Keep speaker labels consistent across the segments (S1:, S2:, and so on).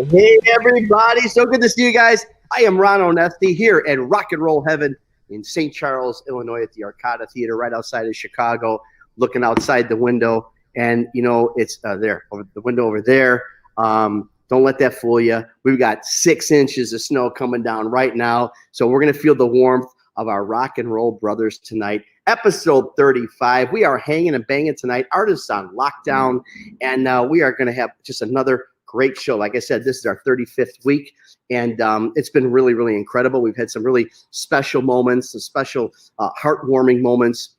S1: Hey, everybody. So good to see you guys. I am Ron Onesti here at Rock and Roll Heaven in St. Charles, Illinois at the Arcada Theater right outside of Chicago, looking outside the window. And, you know, it's there, over the window over there. Don't let that fool you. We've got 6 inches of snow coming down right now. So we're going to feel the warmth of our rock and roll brothers tonight. Episode 35. We are hanging and banging tonight. Artists on lockdown. And we are going to have just another great show. Like I said, this is our 35th week, and it's been really, really incredible. We've had some really special moments, some special heartwarming moments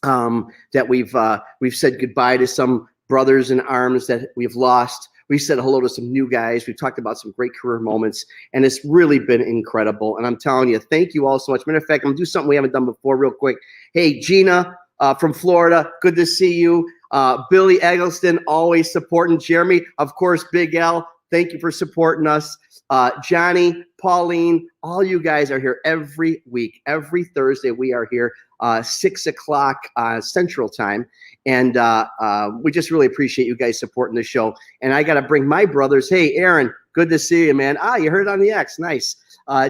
S1: that we've said goodbye to some brothers in arms that we've lost. We said hello to some new guys. We've talked about some great career moments, and it's really been incredible. And I'm telling you, thank you all so much. Matter of fact, I'm going to do something we haven't done before real quick. Hey, Gina from Florida, good to see you. Billy Eggleston, always supporting. Jeremy, of course, Big L, thank you for supporting us. Johnny, Pauline, all you guys are here every week. Every Thursday we are here, 6 o'clock Central Time. And we just really appreciate you guys supporting the show. And I got to bring my brothers. Hey, Aaron, good to see you, man. You heard it on the X. Nice.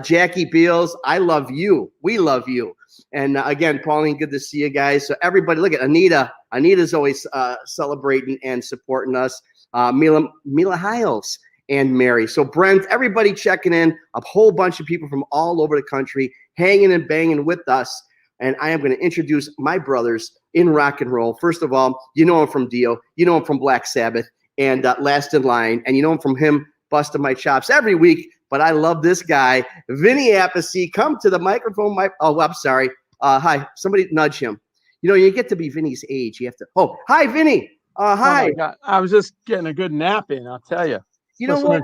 S1: Jackie Beals, I love you. We love you. And again, Pauline, good to see you guys. So everybody, look at Anita. Anita's always celebrating and supporting us. Mila Hiles and Mary. So Brent, everybody checking in. A whole bunch of people from all over the country hanging and banging with us. And I am going to introduce my brothers in rock and roll. First of all, you know him from Dio. You know him from Black Sabbath and Last in Line. And you know him from him busting my chops every week. But I love this guy, Vinny Appice. Come to the microphone. I'm sorry. Hi. Somebody nudge him. You know, you get to be Vinny's age. You have to. Oh, hi, Vinny. Hi.
S2: Oh my God. I was just getting a good nap in, I'll tell you.
S1: You know what?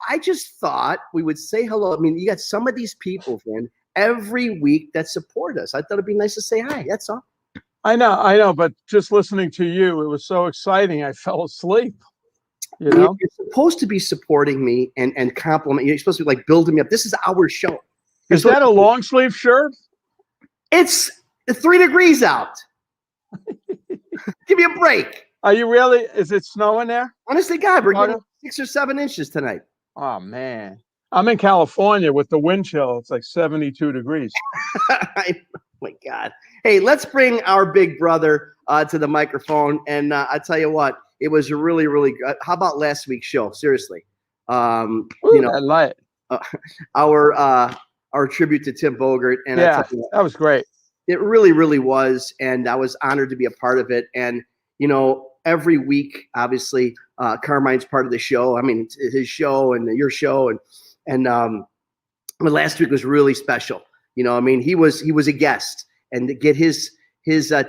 S1: I just thought we would say hello. I mean, you got some of these people, Vin, every week that support us. I thought it'd be nice to say hi. That's all.
S2: I know. But just listening to you, it was so exciting. I fell asleep. You know,
S1: you're supposed to be supporting me and compliment. You're supposed to be like building me up. This is our show.
S2: Is that a long sleeve shirt?
S1: It's 3 degrees out. Give me a break.
S2: Are you really? Is it snowing there?
S1: Honestly, God, we're getting 6 or 7 inches tonight.
S2: Oh man, I'm in California with the wind chill. It's like 72 degrees.
S1: Oh my God. Hey, let's bring our big brother to the microphone. And I tell you what, it was really, really good. How about last week's show? Seriously,
S2: Ooh, I like it.
S1: Our tribute to Tim Voger. And
S2: yeah, that was great.
S1: It really, really was. And I was honored to be a part of it. And, you know, every week, obviously, Carmine's part of the show. I mean, it's his show and your show. And but last week was really special. You know, I mean, he was a guest, and to get his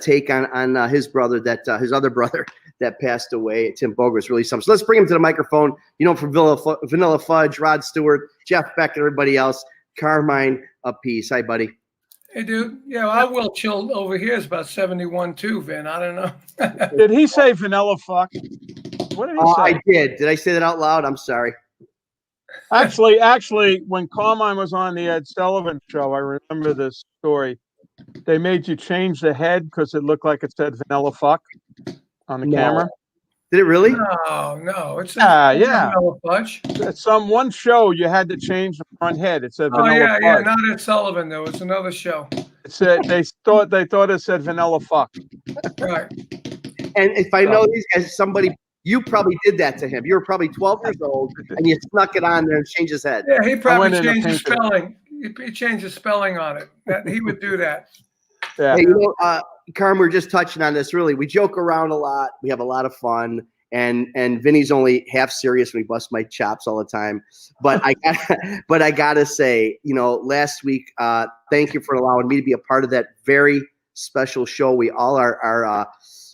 S1: take on his brother, his other brother that passed away, Tim Voger, is really something. So let's bring him to the microphone. You know, from Vanilla Fudge, Rod Stewart, Jeff Beck, and everybody else. Carmine Appice. Hi, buddy.
S3: Hey, dude. Yeah, I will chill over here. It's about 71 too, Vin. I don't know.
S2: Did he say vanilla fuck? What did he say?
S1: I did. Did I say that out loud? I'm sorry.
S2: Actually, when Carmine was on the Ed Sullivan show, I remember this story. They made you change the head because it looked like it said vanilla fuck on the camera.
S1: Did it really?
S3: No. It's
S2: yeah.
S3: Vanilla Fudge.
S2: At one show, you had to change the front head. It said vanilla fudge.
S3: Yeah. Not Ed Sullivan. There was another show.
S2: It said they thought it said vanilla fuck.
S3: Right.
S1: And if I know these guys, you probably did that to him. You were probably 12 years old, and you snuck it on there and changed his head.
S3: Yeah, he probably changed the spelling. He changed the spelling on it. He would do that.
S1: Yeah. Hey, you know, Carm, we're just touching on this. Really, we joke around a lot. We have a lot of fun, and Vinny's only half serious when he busts my chops all the time. But I gotta say, you know, last week, thank you for allowing me to be a part of that very special show. We all are.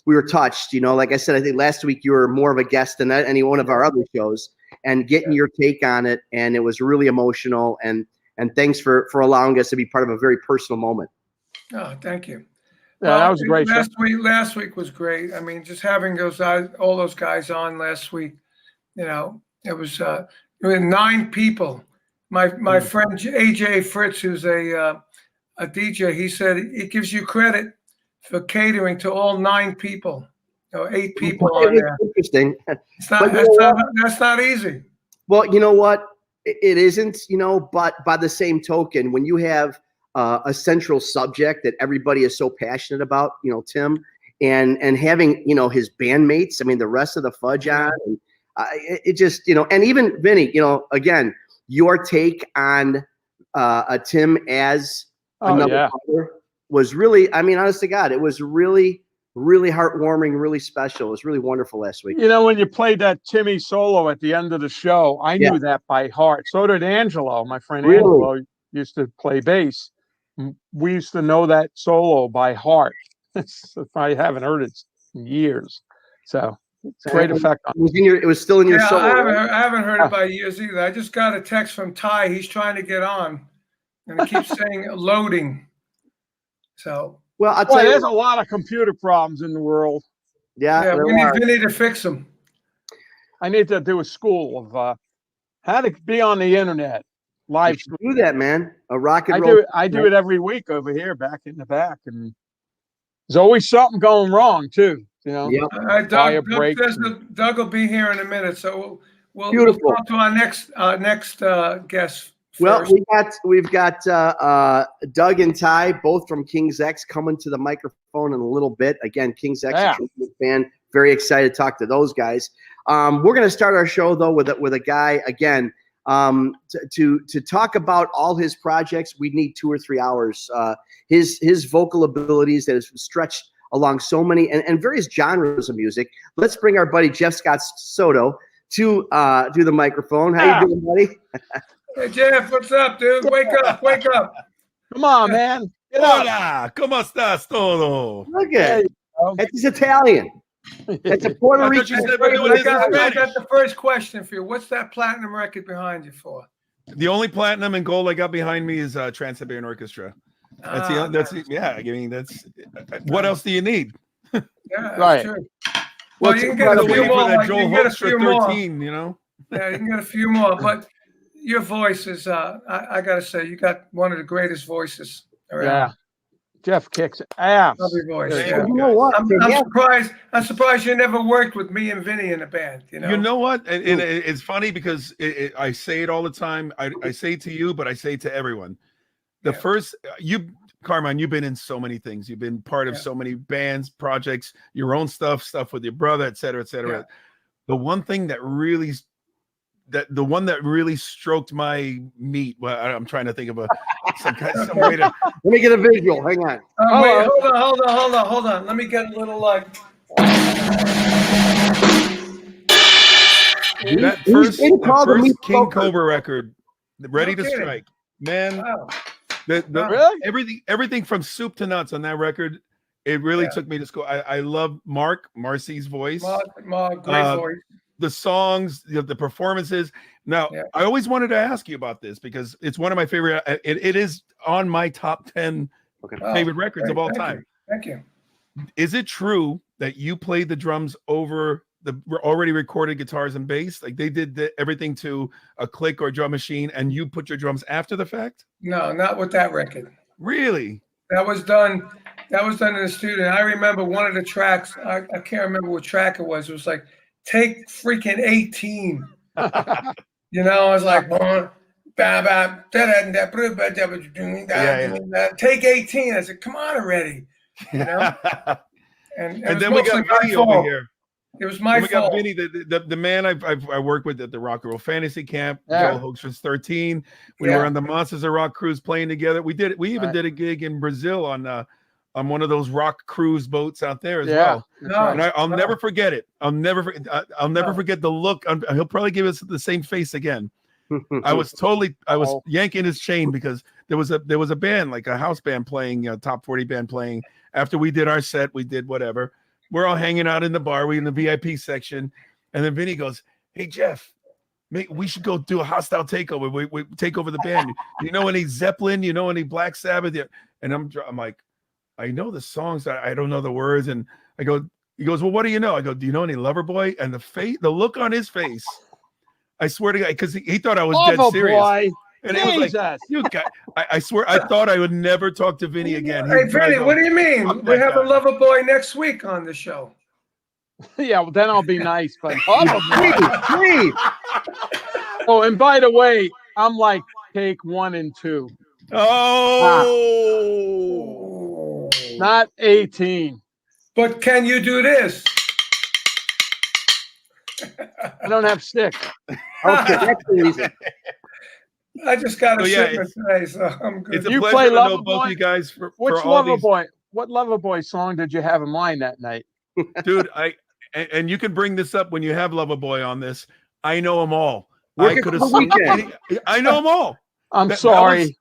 S1: We were touched. You know, like I said, I think last week you were more of a guest than any one of our other shows, and getting your take on it, and it was really emotional. And thanks for allowing us to be part of a very personal moment.
S3: Oh, thank you.
S2: Yeah, that was great.
S3: Last week was great. I mean, just having all those guys on last week, you know, it was 9 people. My friend AJ Fritz, who's a DJ, he said it gives you credit for catering to all 9 people, 8 people on there.
S1: Interesting.
S3: That's not easy.
S1: Well, you know what? It isn't, but by the same token, when you have a central subject that everybody is so passionate about, Tim, and having, his bandmates, I mean, the rest of the fudge on, and, it just, and even Vinny, again, your take on Tim as another brother was really, I mean, honest to God, it was really, really heartwarming, really special. It was really wonderful last week.
S2: When you played that Timmy solo at the end of the show, I knew that by heart. So did Angelo. My friend Angelo used to play bass. We used to know that solo by heart. I haven't heard it in years. So it's a great effect on
S1: it. Was still in your solo.
S3: I haven't heard it by years either. I just got a text from Ty. He's trying to get on, and it keeps saying loading. So.
S1: Well, I'll tell you,
S2: there's a lot of computer problems in the world.
S3: Yeah, we need to fix them.
S2: I need to do a school of how to be on the internet live.
S1: Do that, man. A rock and roll.
S2: I do it every week over here, back in the back, and there's always something going wrong too.
S3: Doug will be here in a minute, so we'll talk to our next guest.
S1: Well, we've got Doug and Ty, both from King's X, coming to the microphone in a little bit. Again, King's X fan, very excited to talk to those guys. We're going to start our show though with a guy again to talk about all his projects. We need 2 or 3 hours. His vocal abilities that has stretched along so many and various genres of music. Let's bring our buddy Jeff Scott Soto to the microphone. How you doing, buddy?
S3: Hey, Jeff, what's up, dude? Wake up.
S2: Come on, man.
S4: Hola, ¿cómo estás todo?
S1: Look at it. It's Italian. It's a Puerto Rican.
S3: I got the first question for you. What's that platinum record behind you for?
S4: The only platinum and gold I got behind me is Trans-Siberian Orchestra. That's what else do you need?
S3: Yeah, that's true. Well, you can get a few more.
S4: Like, you can get a few 13,
S3: more. Yeah, you can get a few more, but your voice is, I got to say, you got one of the greatest voices around.
S2: Yeah. Jeff kicks ass.
S3: Lovely voice.
S1: Yeah. You know what?
S3: I'm surprised you never worked with me and Vinny in a band.
S4: You know what? It's funny because I say it all the time. I say it to you, but I say it to everyone. Carmine, you've been in so many things. You've been part of so many bands, projects, your own stuff with your brother, et cetera, et cetera. Yeah. The one that really stroked my meat. Well, I'm trying to think of some way to.
S1: Let me get a visual. Hang on.
S3: Wait, hold on. Let me get a little
S4: that first King Cobra record, Ready to Strike, man.
S3: Wow.
S2: Really?
S4: Everything from soup to nuts on that record. It really took me to school. I love Marcy's voice.
S3: Mark, great voice.
S4: The songs, the performances. Now, I always wanted to ask you about this because it's one of my favorite. It is on my top 10 favorite records of all time.
S3: Thank you.
S4: Is it true that you played the drums over the already recorded guitars and bass? Like they did everything to a click or drum machine, and you put your drums after the fact?
S3: No, not with that record.
S4: Really?
S3: That was done in the studio. I remember one of the tracks. I can't remember what track it was. It was like, take freaking 18. I was like, take 18. I said, come on already. And
S4: then we got Vinny over here.
S3: It was my fault.
S4: We got Vinny, the man I work with at the Rock and Roll Fantasy Camp. Joel Hoaxer's 13. We were on the Monsters of Rock cruise playing together. We even did a gig in Brazil on one of those rock cruise boats out there as well. And I'll never forget it. I'll never forget the look. He'll probably give us the same face again. I was yanking his chain because there was a band, like a house band playing, top 40 band playing. After we did our set, we did whatever. We're all hanging out in the bar. We're in the VIP section. And then Vinny goes, hey, Jeff, we should go do a hostile takeover. We take over the band. You know any Zeppelin? You know any Black Sabbath? And I'm like, I know the songs. I don't know the words. And he goes, well, what do you know? I go, do you know any Loverboy? And the look on his face, I swear to God, because he thought I was dead serious.
S2: Boy.
S4: And it was like, you guys, I swear, I thought I would never talk to Vinny again.
S3: Hey, Vinny, what do you mean? We have a Loverboy next week on the show.
S2: Yeah, well, then I'll be nice. But Oh, and by the way, I'm like take 1 and 2.
S4: Oh,
S2: Not 18.
S3: But can you do this?
S2: I don't have sticks.
S1: Okay, that's the reason.
S3: I just got a
S4: So, yeah,
S3: shipment today, so I'm good.
S4: it's a
S2: You
S4: pleasure
S2: play
S4: to know
S2: Loverboy?
S4: both of you guys for
S2: Which
S4: all these.
S2: Loverboy? What Loverboy song did you have in mind that night?
S4: Dude, and you can bring this up when you have Loverboy on this. I know them all.
S1: Working
S4: I could have
S1: for the
S4: sung
S1: weekend.
S4: I know them all.
S2: I'm
S4: That
S2: sorry.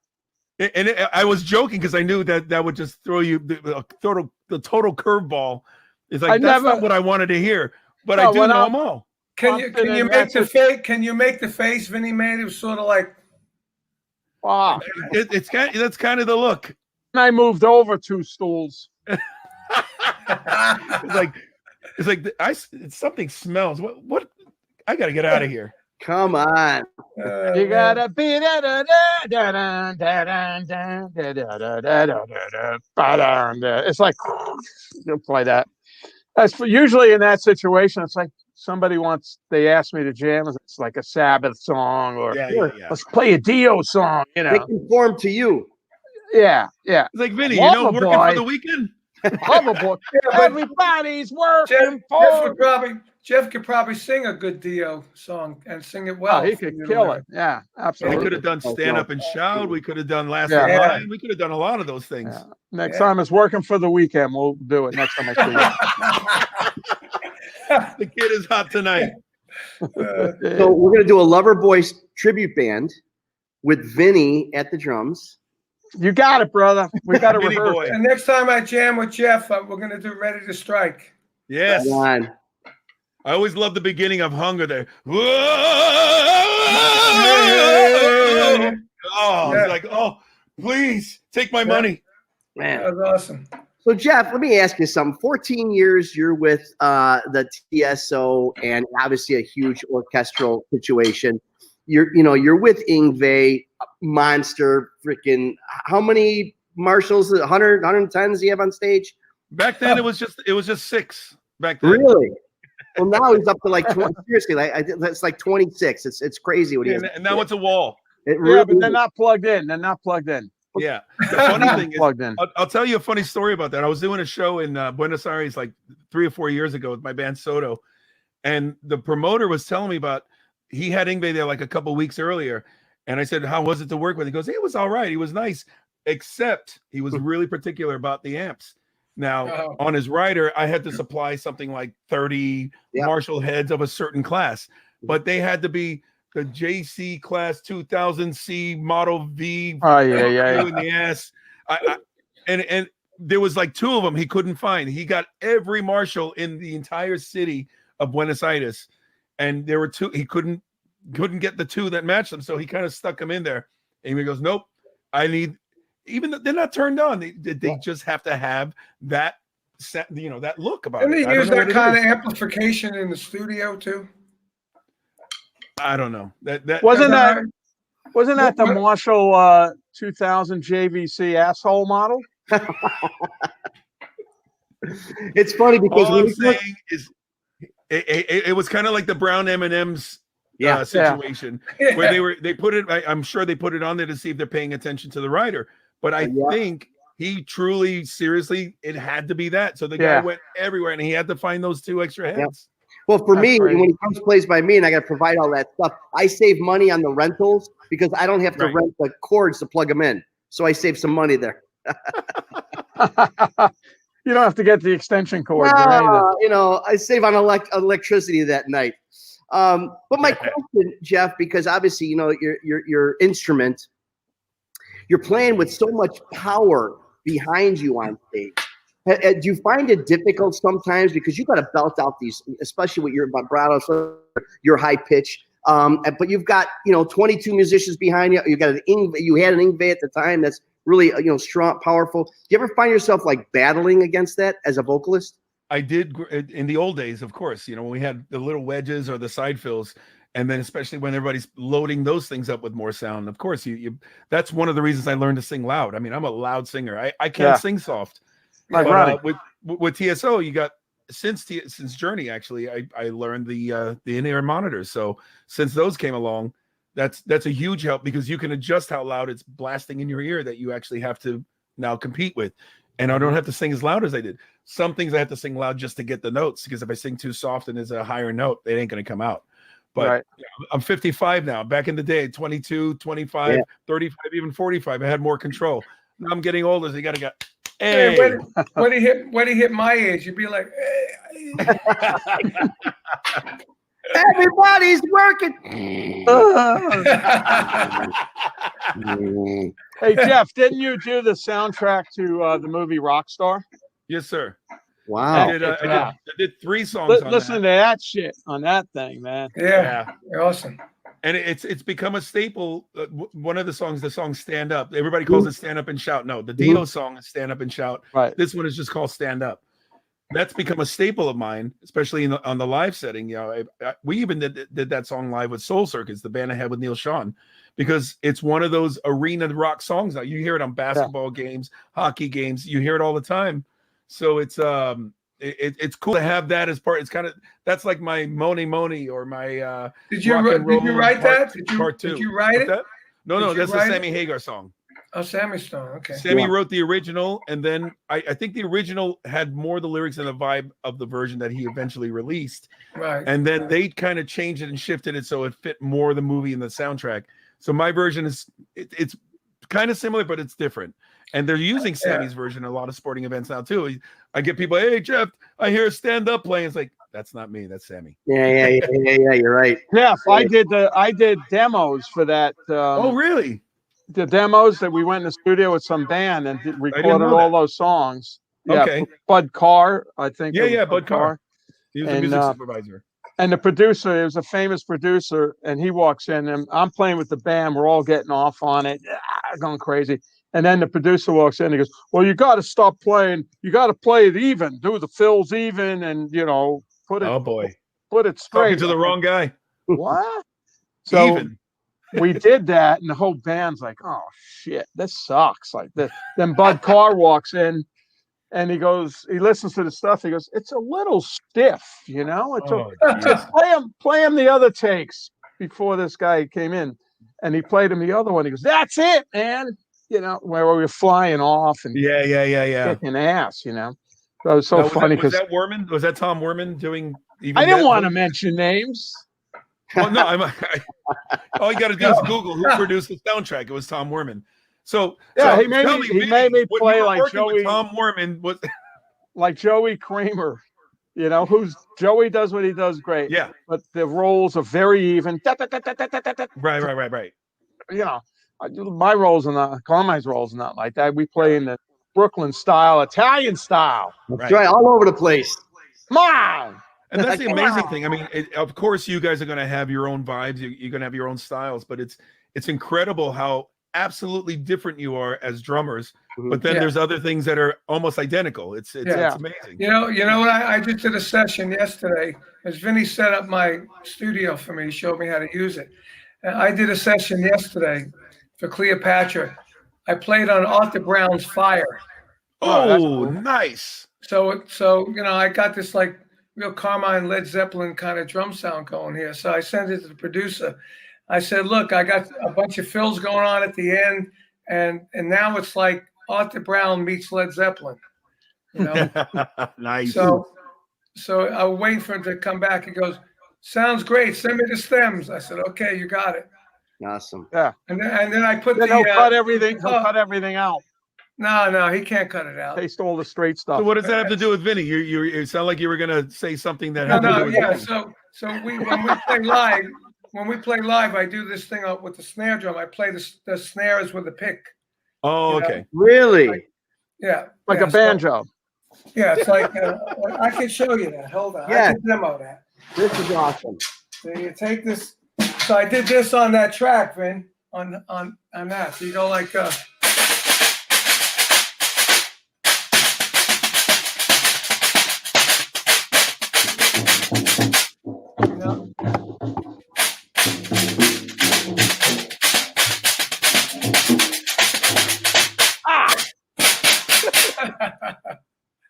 S4: I was joking because I knew that would just throw you the total curveball. It's like that's not what I wanted to hear, but I do know them all.
S3: Can you make the face? Can you make the face Vinny made? It was sort of like.
S2: Wow.
S4: That's kind of the look.
S2: And I moved over 2 stools.
S4: It's like something smells. What? I got to get out of here.
S1: Come on.
S2: You gotta be it's like you'll play that. That's usually in that situation. It's like they ask me to jam. It's like a Sabbath song or let's play a Dio song.
S1: They conform to you.
S2: Yeah.
S4: It's like Vinny, working for the weekend.
S2: Loverboy. Everybody's working
S3: Jeff could probably sing a good Dio song and sing it well.
S2: Oh, he could kill it. Yeah, absolutely.
S4: We could have done Stand Up and Shout. We could have done Last Line. We could have done a lot of those things.
S2: Yeah. Next time it's working for the weekend, we'll do it. Next time I see you.
S4: The kid is hot tonight.
S1: So we're going to do a Loverboy tribute band with Vinny at the drums.
S2: You got it, brother. We got to rehearse.
S4: Boy.
S3: And next time I jam with Jeff, we're going to do Ready to Strike.
S4: Yes.
S1: Come on.
S4: I always love the beginning of Hunger there. Whoa! Oh, it's like, oh, please take my money.
S1: Man.
S3: That was awesome.
S1: So, Jeff, let me ask you something. 14 years you're with the TSO and obviously a huge orchestral situation. You're with Yngwie, monster, freaking, how many marshals, 100, 110s you have on stage?
S4: Back then it was just 6 back then.
S1: Really? Well, now he's up to like 20. Seriously, that's like 26. It's crazy what he has.
S4: And now it's a wall.
S2: But they're not plugged in. They're not plugged in.
S4: Yeah. The funny thing is,
S2: plugged in.
S4: I'll tell you a funny story about that. I was doing a show in Buenos Aires like 3 or 4 years ago with my band Soto, and the promoter was telling me about he had Yngwie there like a couple weeks earlier, and I said, "How was it to work with?" He goes, "It was all right. He was nice, except he was really particular about the amps." Now, on his rider, I had to supply something like 30 Marshall heads of a certain class, but they had to be the JC class 2000C Model V.
S2: Oh, yeah.
S4: In the ass. And there was like 2 of them he couldn't find. He got every Marshall in the entire city of Buenos Aires, and there were 2. He couldn't get the 2 that matched them, so he kind of stuck them in there. And he goes, "Nope, I need." Even they're not turned on. They just have to have that that look about it.
S3: Didn't they use that kind of amplification in the studio too?
S4: I don't know. That
S2: wasn't that the Marshall 2000 JVC asshole model?
S1: It's funny because
S4: all I'm saying is it was kind of like the Brown M&Ms situation where they put it. I'm sure they put it on there to see if they're paying attention to the rider. But I think he truly, seriously, it had to be that. So the guy went everywhere, and he had to find those 2 extra heads.
S1: Yeah. Well, for me, when he comes plays by me, and I got to provide all that stuff, I save money on the rentals because I don't have to rent the cords to plug them in. So I save some money there.
S2: You don't have to get the extension cords.
S1: I save on electricity that night. But my question, Jeff, because obviously, your instrument. You're playing with so much power behind you on stage. Do you find it difficult sometimes because you got to belt out these, especially with your vibrato, your high pitch, but you've got 22 musicians behind you. You got you had an Yngwie at the time that's really strong, powerful. Do you ever find yourself like battling against that as a vocalist?
S4: I did in the old days, of course. When we had the little wedges or the side fills. And then especially when everybody's loading those things up with more sound, of course, that's one of the reasons I learned to sing loud. I mean, I'm a loud singer. I can't sing soft. But, with TSO, you got since Journey, actually, I learned the in-ear monitors. So since those came along, that's a huge help because you can adjust how loud it's blasting in your ear that you actually have to now compete with. And I don't have to sing as loud as I did. Some things I have to sing loud just to get the notes, because if I sing too soft and there's a higher note, it ain't going to come out. But I'm 55 now. Back in the day, 22, 25, 35, even 45, I had more control. Now I'm getting older, so you got to go, hey.
S3: When he hit my age, you'd be like, hey.
S1: Everybody's working.
S2: Hey, Jeff, didn't you do the soundtrack to the movie Rockstar?
S4: Yes, sir.
S1: Wow.
S4: I did 3 songs on
S2: listen to that shit on that thing, man.
S3: Yeah. Awesome.
S4: And it's become a staple. One of the song Stand Up. Everybody calls it Stand Up and Shout. No, the Dio song is Stand Up and Shout.
S2: Right.
S4: This one is just called Stand Up. That's become a staple of mine, especially on the live setting. You know, we even did that song live with Soul Circus, the band I had with Neil Sean, because it's one of those arena rock songs. Now you hear it on basketball games, hockey games. You hear it all the time. So it's cool to have that as part. It's kind of, that's like my Moni or my
S3: did you write that? Did you write it?
S4: No, that's a Sammy Hagar song.
S3: Oh, Sammy Stone. Okay.
S4: Sammy wrote the original, and then I think the original had more of the lyrics and the vibe of the version that he eventually released.
S3: Right.
S4: And then they kind of changed it and shifted it so it fit more the movie and the soundtrack. So my version is it's kind of similar, but it's different. And they're using Sammy's version in a lot of sporting events now too. I get people, hey Jeff, I hear Stand Up playing. It's like, that's not me, that's Sammy.
S1: Yeah. You're right.
S2: Jeff, I did demos for that.
S4: Oh, really?
S2: The demos that we went in the studio with some band and recorded all those songs.
S4: Okay.
S2: Yeah, Bud Carr, I think.
S4: Yeah, Bud Carr. He was a music supervisor.
S2: And the producer, it was a famous producer, and he walks in, and I'm playing with the band. We're all getting off on it, going crazy. And then the producer walks in and he goes, well, you got to stop playing. You got to play it even, do the fills even, and, put it straight.
S4: Talking to the wrong guy.
S2: What? So
S4: even.
S2: We did that, and the whole band's like, oh, shit, this sucks. Like this. Then Bud Carr walks in, and he listens to the stuff. He goes, it's a little stiff, play him the other takes before this guy came in. And he played him the other one. He goes, that's it, man. Where we were flying off and kicking ass, So it was so funny.
S4: Was that Werman? Was that Tom Werman doing?
S2: I didn't want to mention names.
S4: Well, no, all you got to do is Google who produced the soundtrack. It was Tom Werman. So
S2: he made me play like Joey.
S4: Tom Werman was
S2: like Joey Kramer. Joey does what he does great.
S4: Yeah,
S2: but the roles are very even.
S4: Right.
S2: My roles are not. Carmine's roles are not like that. We play in the Brooklyn style, Italian style.
S1: That's right, all over the place.
S2: Come on.
S4: And that's the amazing thing. I mean, of course, you guys are going to have your own vibes. You're going to have your own styles, but it's incredible how absolutely different you are as drummers. But then there's other things that are almost identical. It's amazing.
S3: You know what? I just did a session yesterday. As Vinny set up my studio for me, showed me how to use it. And I did a session yesterday for Cleopatra. I played on Arthur Brown's Fire.
S4: Oh, cool. Nice.
S3: So I got this like real Carmine Led Zeppelin kind of drum sound going here. So I sent it to the producer. I said, look, I got a bunch of fills going on at the end, and now it's like Arthur Brown meets Led Zeppelin.
S4: Nice.
S3: So I was waiting for him to come back. He goes, sounds great. Send me the stems. I said, okay, you got it.
S1: Awesome.
S2: Yeah.
S3: And then I put
S2: he'll cut everything. He'll cut everything out.
S3: No, he can't cut it out.
S2: They stole the straight stuff.
S4: So what does that have to do with Vinny? You sound like you were gonna say something that had to do with
S3: Vinny. So when we play live, I do this thing with the snare drum. I play the snares with a pick.
S4: Oh, okay.
S1: Really?
S2: Like a banjo.
S3: It's like I can show you that. Hold on. I can demo that.
S1: This is awesome.
S3: So you take this. So I did this on that track, Vin, on that. So you go like.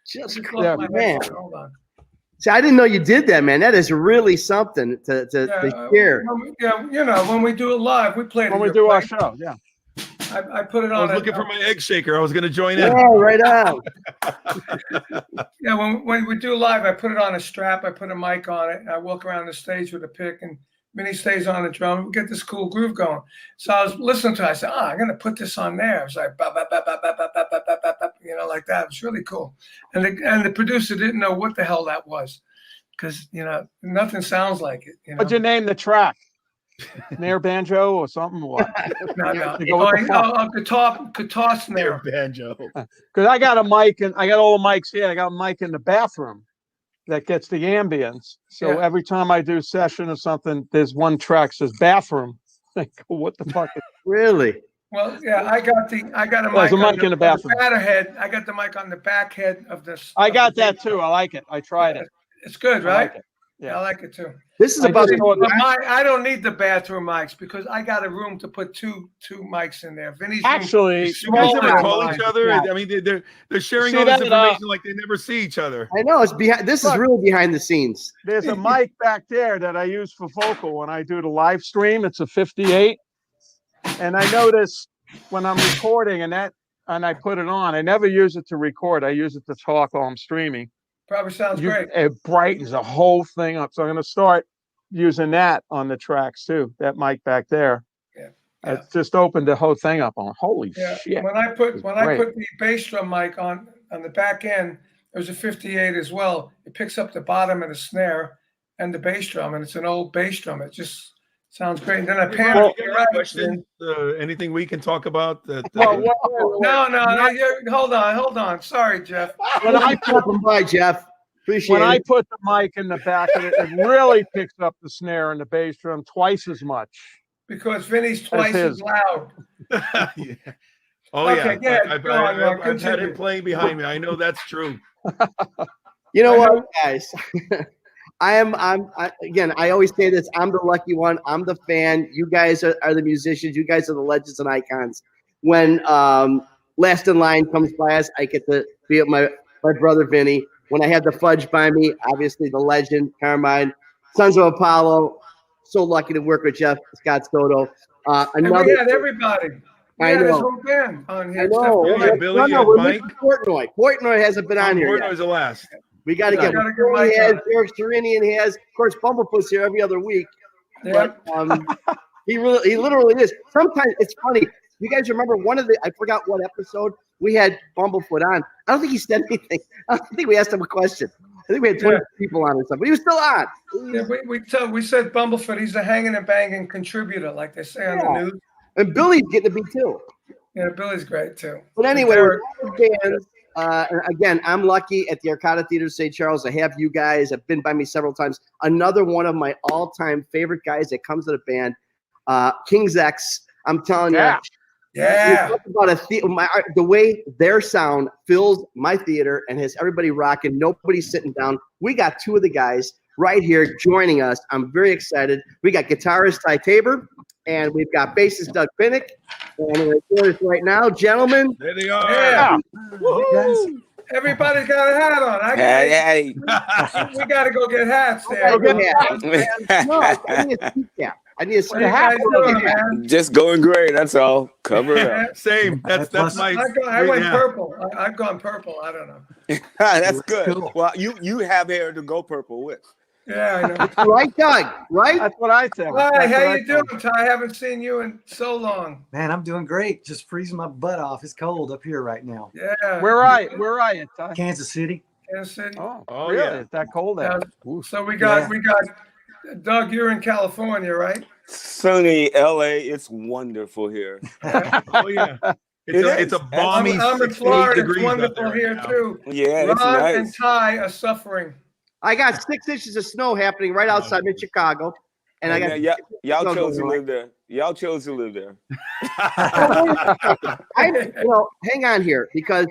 S1: Just
S3: man. Hold on.
S1: See, I didn't know you did that, man. That is really something to share.
S3: When we do it live, we play it.
S2: When we do our show, yeah.
S3: I put it on.
S4: I was looking for my egg shaker. I was going to join in.
S1: Yeah, right on.
S3: Yeah, when we do live, I put it on a strap. I put a mic on it. And I walk around the stage with a pick, and Vinny stays on the drum. We get this cool groove going. So I was listening to it. I said, I'm going to put this on there. It was like, like that. It was really cool. And the producer didn't know what the hell that was because, nothing sounds like it.
S2: What'd you name the track? Snare banjo or something? What?
S3: No. Guitar snare
S4: banjo.
S2: Because I got a mic and I got all the mics here. I got a mic in the bathroom that gets the ambience. So every time I do session or something, there's one track says bathroom. I go, what the fuck?
S1: Really?
S3: Well, yeah, I got a mic
S2: in the bathroom.
S3: I got the mic on the back head of this.
S2: I got that too. I like it. I tried it.
S3: It's good, right?
S2: Like
S3: I like it too.
S1: This is about.
S3: I don't need the bathroom mics because I got a room to put two mics in there. Vinny's
S2: actually,
S4: you guys never call each other. I mean, they're sharing all this information like they never see each other.
S1: I know it's behind. This is really behind the scenes.
S2: There's a mic back there that I use for vocal when I do the live stream. It's a 58, and I notice when I'm recording and I put it on, I never use it to record. I use it to talk while I'm streaming.
S3: Probably sounds great.
S2: It brightens the whole thing up. So I'm going to start using that on the tracks too. That mic back there.
S3: Yeah.
S2: It's just opened the whole thing up on. Holy shit.
S3: When I put the bass drum mic on the back end, there's a 58 as well. It picks up the bottom of the snare and the bass drum, and it's an old bass drum. It just sounds great. And then I pan
S4: anything we can talk about?
S3: No. Hold on. Sorry, Jeff.
S1: When I Jeff. Appreciate
S2: I put the mic in the back of it, it really picks up the snare and the bass drum twice as much.
S3: Because Vinny's twice as loud.
S4: Yeah. Oh okay, yeah. I've had it playing behind me. I know that's true.
S1: You know what, guys? I always say this. I'm the lucky one. I'm the fan. You guys are the musicians. You guys are the legends and icons. When Last in Line comes by us, I get to be with my brother Vinny. When I have the Fudge by me, obviously the legend, Carmine, Sons of Apollo. So lucky to work with Jeff, Scott Soto.
S3: And we had everybody.
S1: I know.
S3: His whole band on here.
S1: I know.
S4: Billy and Mike.
S1: Portnoy. Portnoy hasn't been on here yet.
S4: Portnoy's the last.
S1: We got to get Mike. George Serenian has. Of course, Bumblefoot's here every other week.
S3: Yeah.
S1: But he literally is. Sometimes it's funny. You guys remember I forgot what episode we had Bumblefoot on. I don't think he said anything. I don't think we asked him a question. I think we had 20 people on or something, but he was still on.
S3: Yeah, we said Bumblefoot. He's a hanging and banging contributor, like they say on the news.
S1: And Billy's getting to be too.
S3: Yeah, Billy's great too.
S1: But anyway, bands. Again, I'm lucky at the Arcada Theater, St. Charles. I have you guys. Have been by me several times. Another one of my all-time favorite guys that comes to the band, King's X. I'm telling you.
S3: Yeah.
S1: About the way their sound fills my theater and has everybody rocking. Nobody's sitting down. We got two of the guys right here joining us. I'm very excited. We got guitarist Ty Tabor, and we've got bassist Doug Pinnick. And we're doing this right now, gentlemen.
S4: There they are.
S3: Yeah. Everybody's got a hat on.
S5: Hey.
S3: We got to go get hats there.
S1: No, I need a seat cap. I need a hat.
S5: Just going great. That's all. Cover it up.
S4: Same. That's my.
S3: I went purple. I've gone purple. I don't know.
S5: That's good. Cool. Well, you have hair to go purple with.
S3: Yeah, I know.
S1: Right, Doug? Right?
S2: That's what I think.
S3: Hi, how you doing, Ty? I haven't seen you in so long.
S6: Man, I'm doing great. Just freezing my butt off. It's cold up here right now.
S3: Yeah.
S2: Where are you, Ty?
S6: Kansas City.
S3: Kansas City.
S2: Oh really? Yeah. It's that cold out.
S3: So we got Doug, you're in California, right?
S5: Sunny LA. It's wonderful here.
S4: Oh yeah. It's a balmy.
S3: I'm in Florida. It's wonderful here too.
S5: Yeah,
S3: Ron
S5: it's nice.
S3: and Ty are suffering.
S1: I got 6 inches of snow happening right outside in Chicago, and I got
S5: y'all chose to live there. Y'all chose to live there.
S1: Hang on here because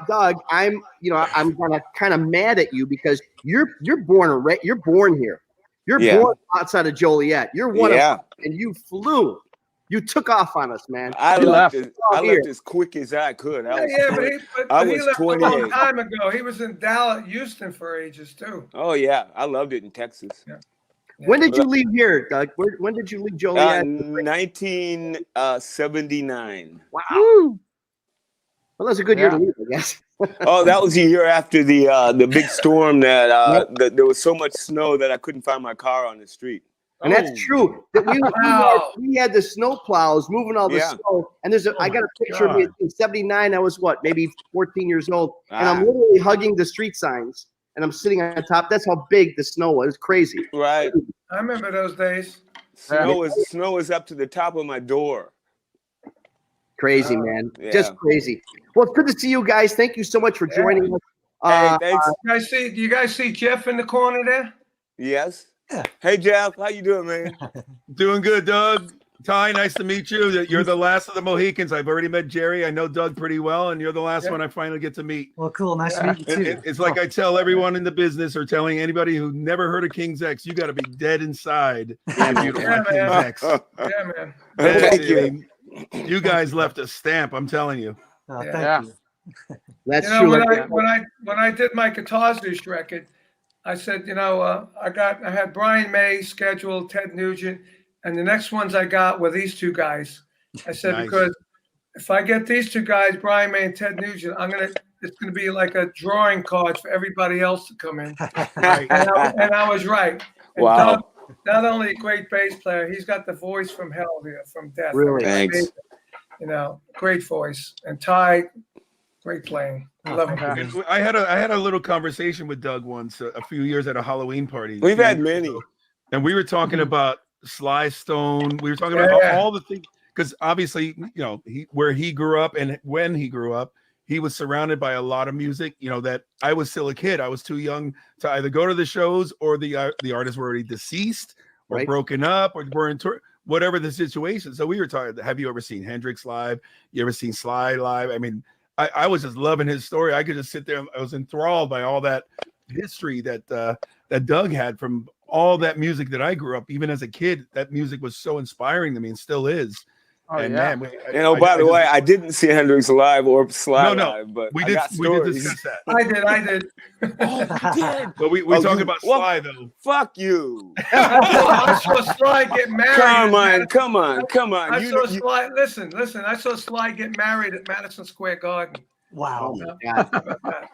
S1: Doug, I'm gonna kind of mad at you because you're born here. You're born outside of Joliet. You're one of them, and you flew You took off on us, man.
S5: I
S2: left.
S5: left as quick as I could. I
S3: He
S5: was
S3: left a long
S5: 28.
S3: time ago. He was in Dallas, Houston for ages too.
S5: Oh yeah, I loved it in Texas.
S3: Yeah.
S1: When did you leave here, Doug? When did you leave Joliet?
S5: 1979.
S1: Wow. Well, that was a good year to
S2: Yeah.
S1: leave, I guess.
S5: Oh, that was the year after the big storm that there was so much snow that I couldn't find my car on the street.
S1: And that's true. That we had the snow plows moving all the snow. And I got a picture of me in '79. I was maybe 14 years old, and I'm literally hugging the street signs, and I'm sitting on top. That's how big the snow was. It was crazy.
S5: Right.
S3: I remember those days.
S5: Snow is up to the top of my door.
S1: Crazy, man.
S5: Yeah.
S1: Just crazy. Well, it's good to see you guys. Thank you so much for joining us.
S5: Hey, thanks.
S3: Do you guys see Jeff in the corner there?
S5: Yes.
S6: Yeah.
S5: Hey Jeff, how you doing, man?
S4: Doing good, Doug. Ty, nice to meet you. You're the last of the Mohicans. I've already met Jerry. I know Doug pretty well, and you're the last one I finally get to meet.
S6: Well, cool. Nice to meet you too.
S4: It's like I tell everyone in the business, or telling anybody who never heard of King's X, you got to be dead inside if you don't like King's X.
S3: Yeah, man.
S5: Thank you.
S4: You guys left a stamp, I'm telling you.
S6: Thank you.
S1: That's
S3: You know,
S1: true.
S3: when I did my Guitar Zeus record, I said, I had Brian May scheduled, Ted Nugent, and the next ones I got were these two guys. I said,
S4: Nice.
S3: because if I get these two guys, Brian May and Ted Nugent, it's gonna be like a drawing card for everybody else to come in.
S4: Right.
S3: And I was right. And
S5: Wow.
S3: Doug, not only a great bass player, he's got the voice from hell here, from death.
S1: Really?
S5: Thanks.
S3: Great voice. And Ty, great playing. I love him.
S4: And I had a little conversation with Doug once a few years at a Halloween party.
S5: We've had many.
S4: And we were talking about Sly Stone. We were talking about all the things, because obviously, where he grew up and when he grew up, he was surrounded by a lot of music, that I was still a kid. I was too young to either go to the shows, or the artists were already deceased or broken up or were in tour, whatever the situation. So we were talking, have you ever seen Hendrix live? You ever seen Sly live? I mean, I was just loving his story. I could just sit there. I was enthralled by all that history that Doug had from all that music that I grew up. Even as a kid, that music was so inspiring to me and still is.
S2: Oh,
S4: and
S2: yeah.
S4: man,
S5: By the way, I didn't see Hendrix live or Sly live, but
S4: we
S5: I
S4: did.
S5: got
S4: We did
S5: stories.
S4: discuss that.
S3: I did.
S5: Oh, you did?
S4: But we talked about Sly though.
S5: Fuck you.
S3: I saw Sly get married.
S5: Come on.
S3: I saw Sly. Listen. I saw Sly get married at Madison Square Garden.
S6: Wow.
S1: Oh my God.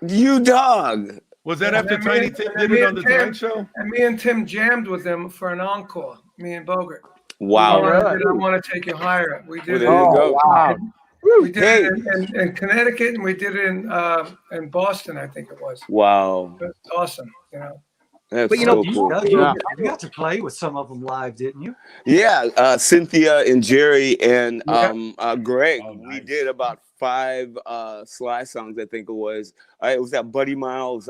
S5: You dog.
S4: Was that after Tiny Tim did it on the Tonight Show?
S3: And me and Tim jammed with them for an encore. Me and Boger.
S5: Wow.
S3: I want to take you higher. We did
S5: Well, there you go.
S2: Wow.
S3: We did it in Connecticut, and we did it in Boston, I think it was.
S5: Wow.
S3: It was awesome,
S5: That's
S1: But
S5: so
S6: You,
S5: cool.
S6: you got to play with some of them live, didn't you?
S5: Yeah, Cynthia and Jerry and Greg.
S4: Oh, nice.
S5: We did about 5 Sly songs, I think it was. It was at Buddy Miles'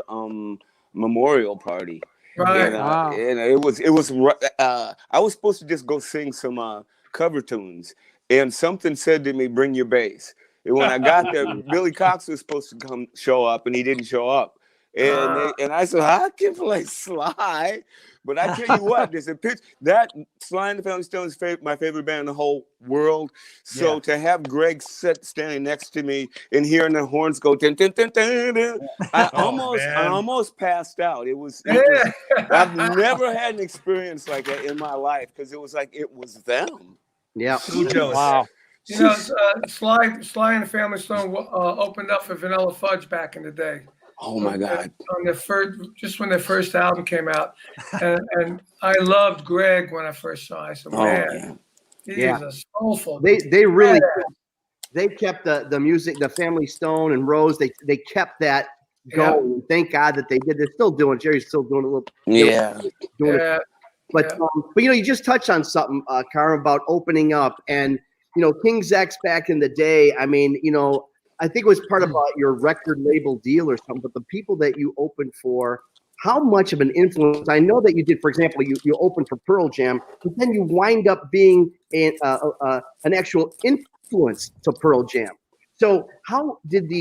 S5: memorial party.
S3: Right.
S5: And it was I was supposed to just go sing some cover tunes, and something said to me, "Bring your bass." And when I got there, Billy Cox was supposed to show up, and he didn't show up. And I said, I can play Sly, but I tell you what, there's a pitch that Sly and the Family Stone is my favorite band in the whole world. So to have Greg standing next to me and hearing the horns go, dun, dun, dun, dun, dun, I almost passed out. I've never had an experience like that in my life, because it was like it was them.
S1: Yeah.
S4: So jealous.
S2: Wow.
S3: Sly and the Family Stone opened up for Vanilla Fudge back in the day.
S5: Oh my God!
S3: On just when their first album came out, and I loved Greg when I first saw him. I said, man, he is a soulful.
S1: They really they kept the music, the Family Stone and Rose. They kept that going. Yeah. Thank God that they did. They're still doing. Jerry's still doing a little. Doing it. But you just touched on something, Cara, about opening up, and King's X back in the day. I mean, I think it was part of your record label deal or something, but the people that you opened for, how much of an influence? I know that you did, for example, you opened for Pearl Jam, but then you wind up being an actual influence to Pearl Jam. So how did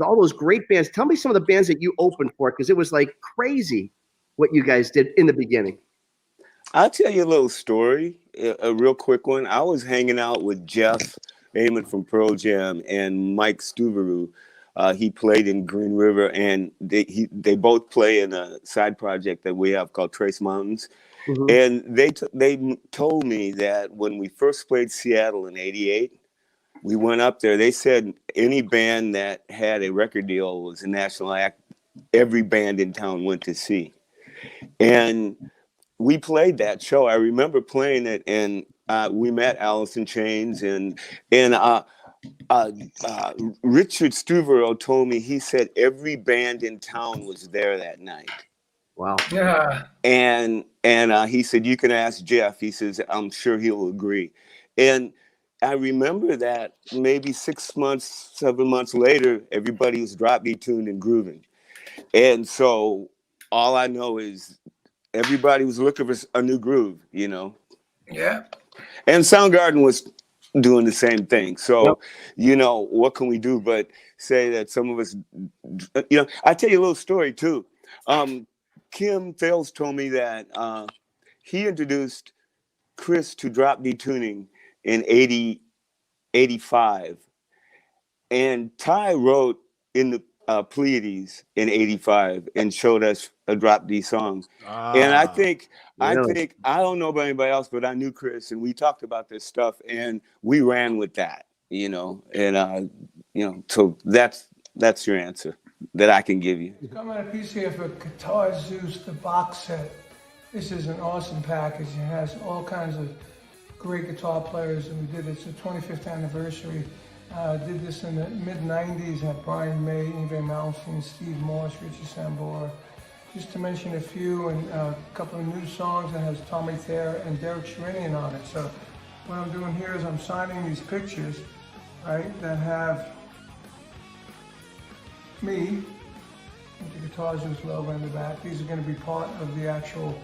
S1: all those great bands, tell me some of the bands that you opened for, because it was like crazy what you guys did in the beginning.
S5: I'll tell you a little story, a real quick one. I was hanging out with Jeff Amon from Pearl Jam and Mike Stuveru. He played in Green River, and they both play in a side project that we have called Trace Mountains.
S1: Mhm.
S5: And they told me that when we first played Seattle in '88, we went up there. They said any band that had a record deal was a national act. Every band in town went to see. And we played that show. I remember playing it, and we met Alice in Chains, and Richard Stuvero told me, he said every band in town was there that night.
S1: Wow.
S3: Yeah.
S5: And he said, you can ask Jeff. He says, I'm sure he'll agree. And I remember that maybe 6 months, 7 months later, everybody was drop beat tuned and grooving. And so all I know is everybody was looking for a new groove, you know.
S3: Yeah.
S5: And Soundgarden was doing the same thing. So,
S1: Yep.
S5: you know, what can we do but say that some of us, you know, I tell you a little story too. Kim Thales told me that he introduced Chris to drop D tuning in 85. And Ty wrote in the Pleiades in '85 and showed us a drop D song. And I think I don't know about anybody else, but I knew Chris, and we talked about this stuff, and we ran with that, you know. And you know, so that's your answer that I can give you.
S3: Coming a piece here for Guitar Zeus, the box set. This is an awesome package. It has all kinds of great guitar players, and we did it's the 25th anniversary. Did this in the mid-90s, had Brian May, Yngwie Malmsteen, Steve Morse, Richie Sambora. Just to mention a few, and a couple of new songs that has Tommy Thayer and Derek Sherinian on it. So what I'm doing here is I'm signing these pictures, right, that have me with the Guitar Zeus logo in the back. These are going to be part of the actual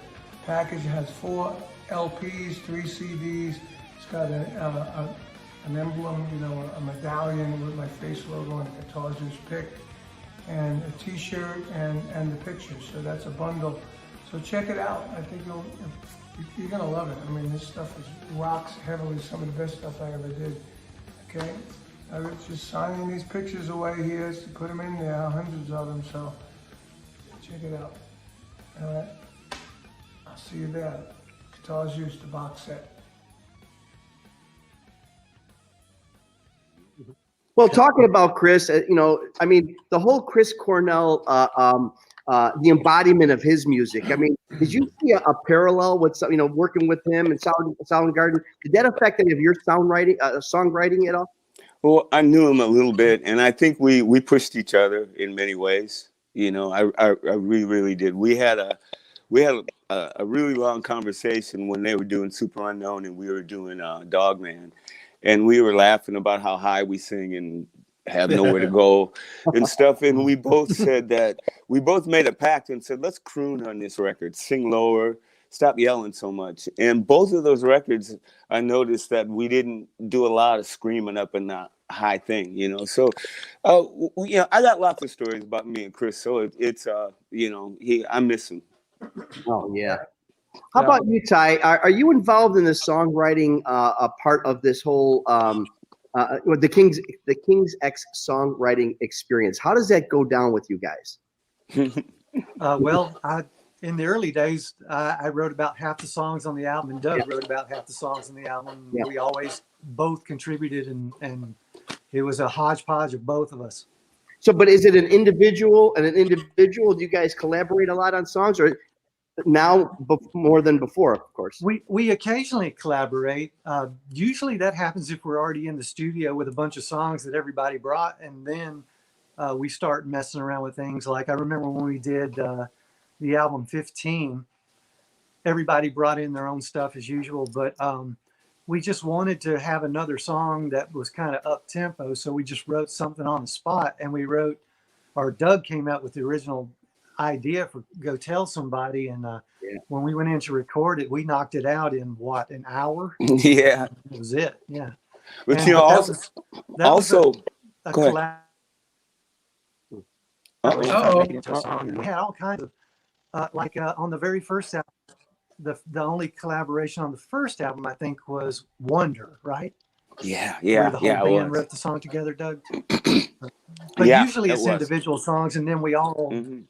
S3: package. It has 4 LPs, 3 CDs. It's got an emblem, you know, a medallion with my face logo and a Guitar Zeus pick, and a t-shirt and the pictures. So that's a bundle. So check it out. I think you're gonna love it. I mean, this stuff rocks heavily. Some of the best stuff I ever did. Okay, I was just signing these pictures away here to put them in there, hundreds of them. So check it out. All right, I'll see you there. Guitar Zeus, the box set.
S1: Well, talking about Chris, you know, I mean, the whole Chris Cornell, the embodiment of his music. I mean, did you see a parallel with some, you know, working with him and Soundgarden? Did that affect any of your songwriting at all?
S5: Well, I knew him a little bit, and I think we pushed each other in many ways. You know, I really did. We had a really long conversation when they were doing Super Unknown and we were doing Dogman. And we were laughing about how high we sing and have nowhere to go and stuff. And we both said that we both made a pact and said, let's croon on this record, sing lower, stop yelling so much. And both of those records, I noticed that we didn't do a lot of screaming up in the high thing, you know. So, you know, I got lots of stories about me and Chris. So it's you know, I miss him.
S1: Oh, yeah. How about you, Ty? Are you involved in the songwriting part of this whole the King's X songwriting experience? How does that go down with you guys?
S6: Well, in the early days, I wrote about half the songs on the album, and Doug wrote about half the songs on the album.
S1: Yeah.
S6: We always both contributed, and it was a hodgepodge of both of us.
S1: So, but is it an individual? Do you guys collaborate a lot on songs, or now more than before, of course?
S6: We occasionally collaborate. Usually that happens if we're already in the studio with a bunch of songs that everybody brought, and then we start messing around with things. Like I remember when we did the album 15, everybody brought in their own stuff as usual, but we just wanted to have another song that was kind of up tempo, so we just wrote something on the spot, and Doug came out with the original idea for Go Tell Somebody, and when we went in to record it, we knocked it out in an hour?
S5: Yeah,
S6: that was it. Yeah,
S5: but you know, also
S6: a
S5: go
S6: collab.
S5: ahead.
S6: We had all kinds of like on the very first album, the only collaboration on the first album, I think, was Wonder, right?
S5: Yeah,
S6: Where the whole
S5: it
S6: band
S5: was.
S6: wrote the song together, Doug. But
S5: Yeah,
S6: usually
S5: it
S6: it's
S5: was.
S6: individual songs, and then we all
S5: Mhm.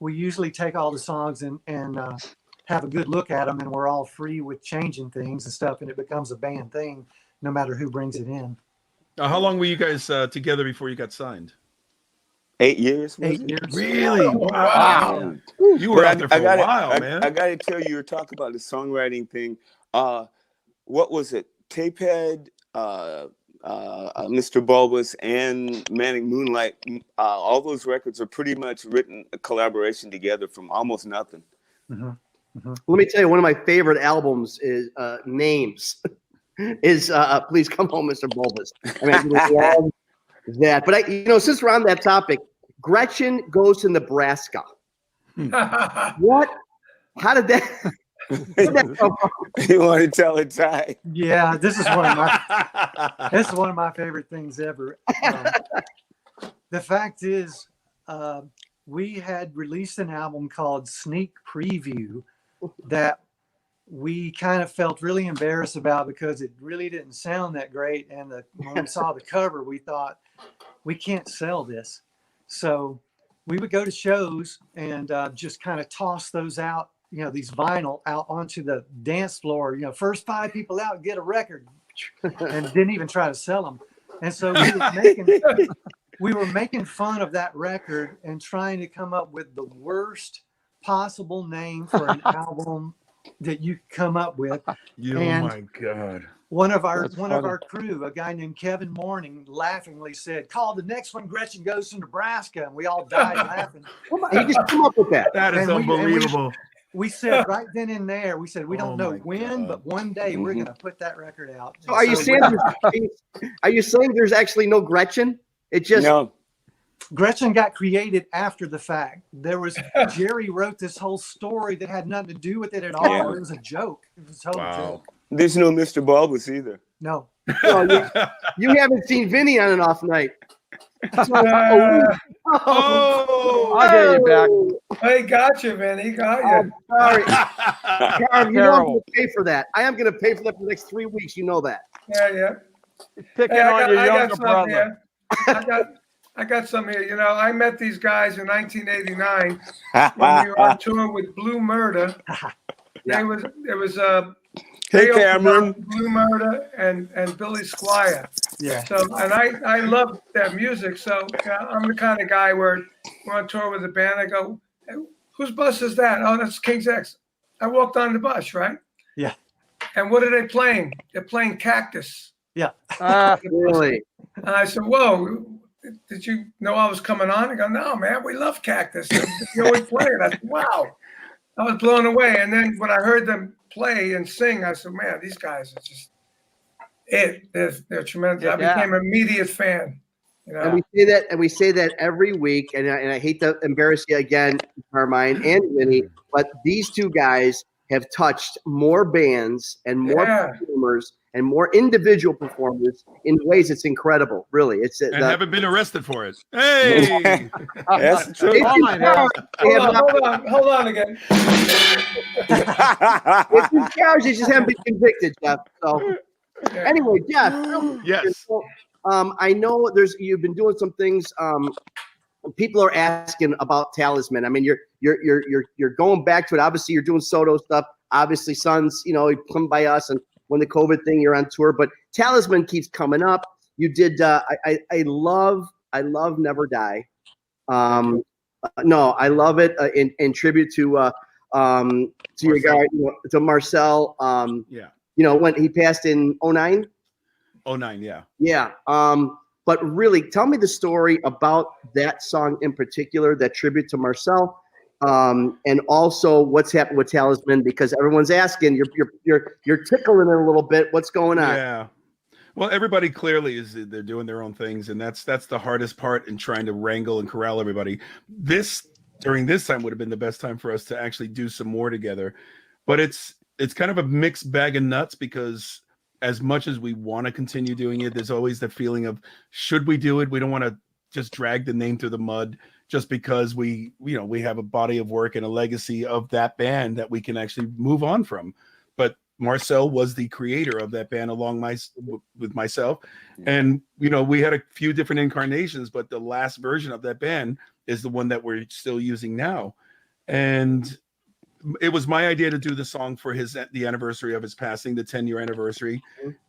S6: we usually take all the songs and have a good look at them, and we're all free with changing things and stuff, and it becomes a band thing, no matter who brings it in.
S4: How long were you guys together before you got signed?
S5: 8 years.
S6: 8 years.
S4: Really?
S3: Wow.
S4: You were out there for a while, man.
S5: I gotta tell you, talk about the songwriting thing. What was it? Tapehead, Mr. Bulbous, and Manic Moonlight. All those records are pretty much written a collaboration together from almost nothing.
S6: Mm-hmm. Mm-hmm.
S1: Let me tell you, one of my favorite albums is Names. Is Please Come Home, Mr. Bulbous. I mean, I love that. But since we're on that topic, Gretchen Goes to Nebraska. What? How did that?
S5: You want to tell it, Ty?
S6: Yeah, this is one of my favorite things ever. The fact is, we had released an album called Sneak Preview that we kind of felt really embarrassed about because it really didn't sound that great. And when we saw the cover, we thought, we can't sell this. So we would go to shows and just kind of toss those out, these vinyl out onto the dance floor, first 5 people out get a record, and didn't even try to sell them. And so we were making fun of that record and trying to come up with the worst possible name for an album that you could come up with.
S4: Oh my God.
S6: One of our crew, a guy named Kevin Morning, laughingly said, "Call the next one Gretchen Goes to Nebraska," and we all died laughing.
S1: You just come up with that.
S4: That is unbelievable.
S6: We said right then and there, we said, we don't know when, but one day we're going to put that record out.
S1: So are you saying there's actually no Gretchen? It just
S5: No.
S6: Gretchen got created after the fact. Jerry wrote this whole story that had nothing to do with it at all.
S5: Yeah.
S6: It was a joke. It was a total joke.
S5: There's no Mr. Bulbous either.
S6: No.
S1: You haven't seen Vinny on an off night.
S2: I'll get you back.
S3: He got you, man. He got you.
S1: Sorry. Carm, you know I'm going to pay for that. I am going to pay for that for the next 3 weeks. You know that.
S3: Yeah.
S2: Picking on your younger brother.
S3: I got some here. I met these guys in 1989 when we were on tour with Blue Murder. It was
S5: Hey, Cameron.
S3: Blue Murder and Billy Squire.
S6: Yeah.
S3: So, and I love their music. So I'm the kind of guy where we're on tour with the band. I go, hey, whose bus is that? Oh, that's King's X. I walked on the bus, right?
S6: Yeah.
S3: And what are they playing? They're playing Cactus.
S6: Yeah.
S1: Really?
S3: And I said, whoa, did you know I was coming on? I go, no, man, we love Cactus. You always play it. I said, wow. I was blown away. And then when I heard them play and sing, I said, man, these guys are just they're tremendous. I became an immediate fan.
S1: And we say that every week, and I hate to embarrass you again, Carmine and Vinny, but these two guys have touched more bands and more performers and more individual performers in ways that's incredible. Really,
S4: and haven't been arrested for it. Hey,
S5: that's true.
S3: Hold on again.
S1: It's these guys, they just haven't been convicted, Jeff. So anyway, Jeff.
S4: Yes.
S1: I know you've been doing some things. People are asking about Talisman. I mean, you're going back to it. Obviously, you're doing Soto stuff. Obviously, Sons, you come by us, and when the COVID thing, you're on tour. But Talisman keeps coming up. You did. I love Never Die. No, I love it in tribute to your guy, to Marcel. When he passed in 2009.
S4: 2009, yeah.
S1: Yeah. But really, tell me the story about that song in particular, that tribute to Marcel, and also what's happened with Talisman, because everyone's asking. You're tickling it a little bit. What's going on?
S4: Yeah. Well, everybody clearly they're doing their own things, and that's the hardest part in trying to wrangle and corral everybody. During this time would have been the best time for us to actually do some more together, but it's kind of a mixed bag of nuts, because as much as we want to continue doing it, there's always the feeling of, should we do it? We don't want to just drag the name through the mud just because we have a body of work and a legacy of that band that we can actually move on from. But Marcel was the creator of that band with myself. And, we had a few different incarnations, but the last version of that band is the one that we're still using now. And it was my idea to do the song for the anniversary of his passing, the 10-year anniversary.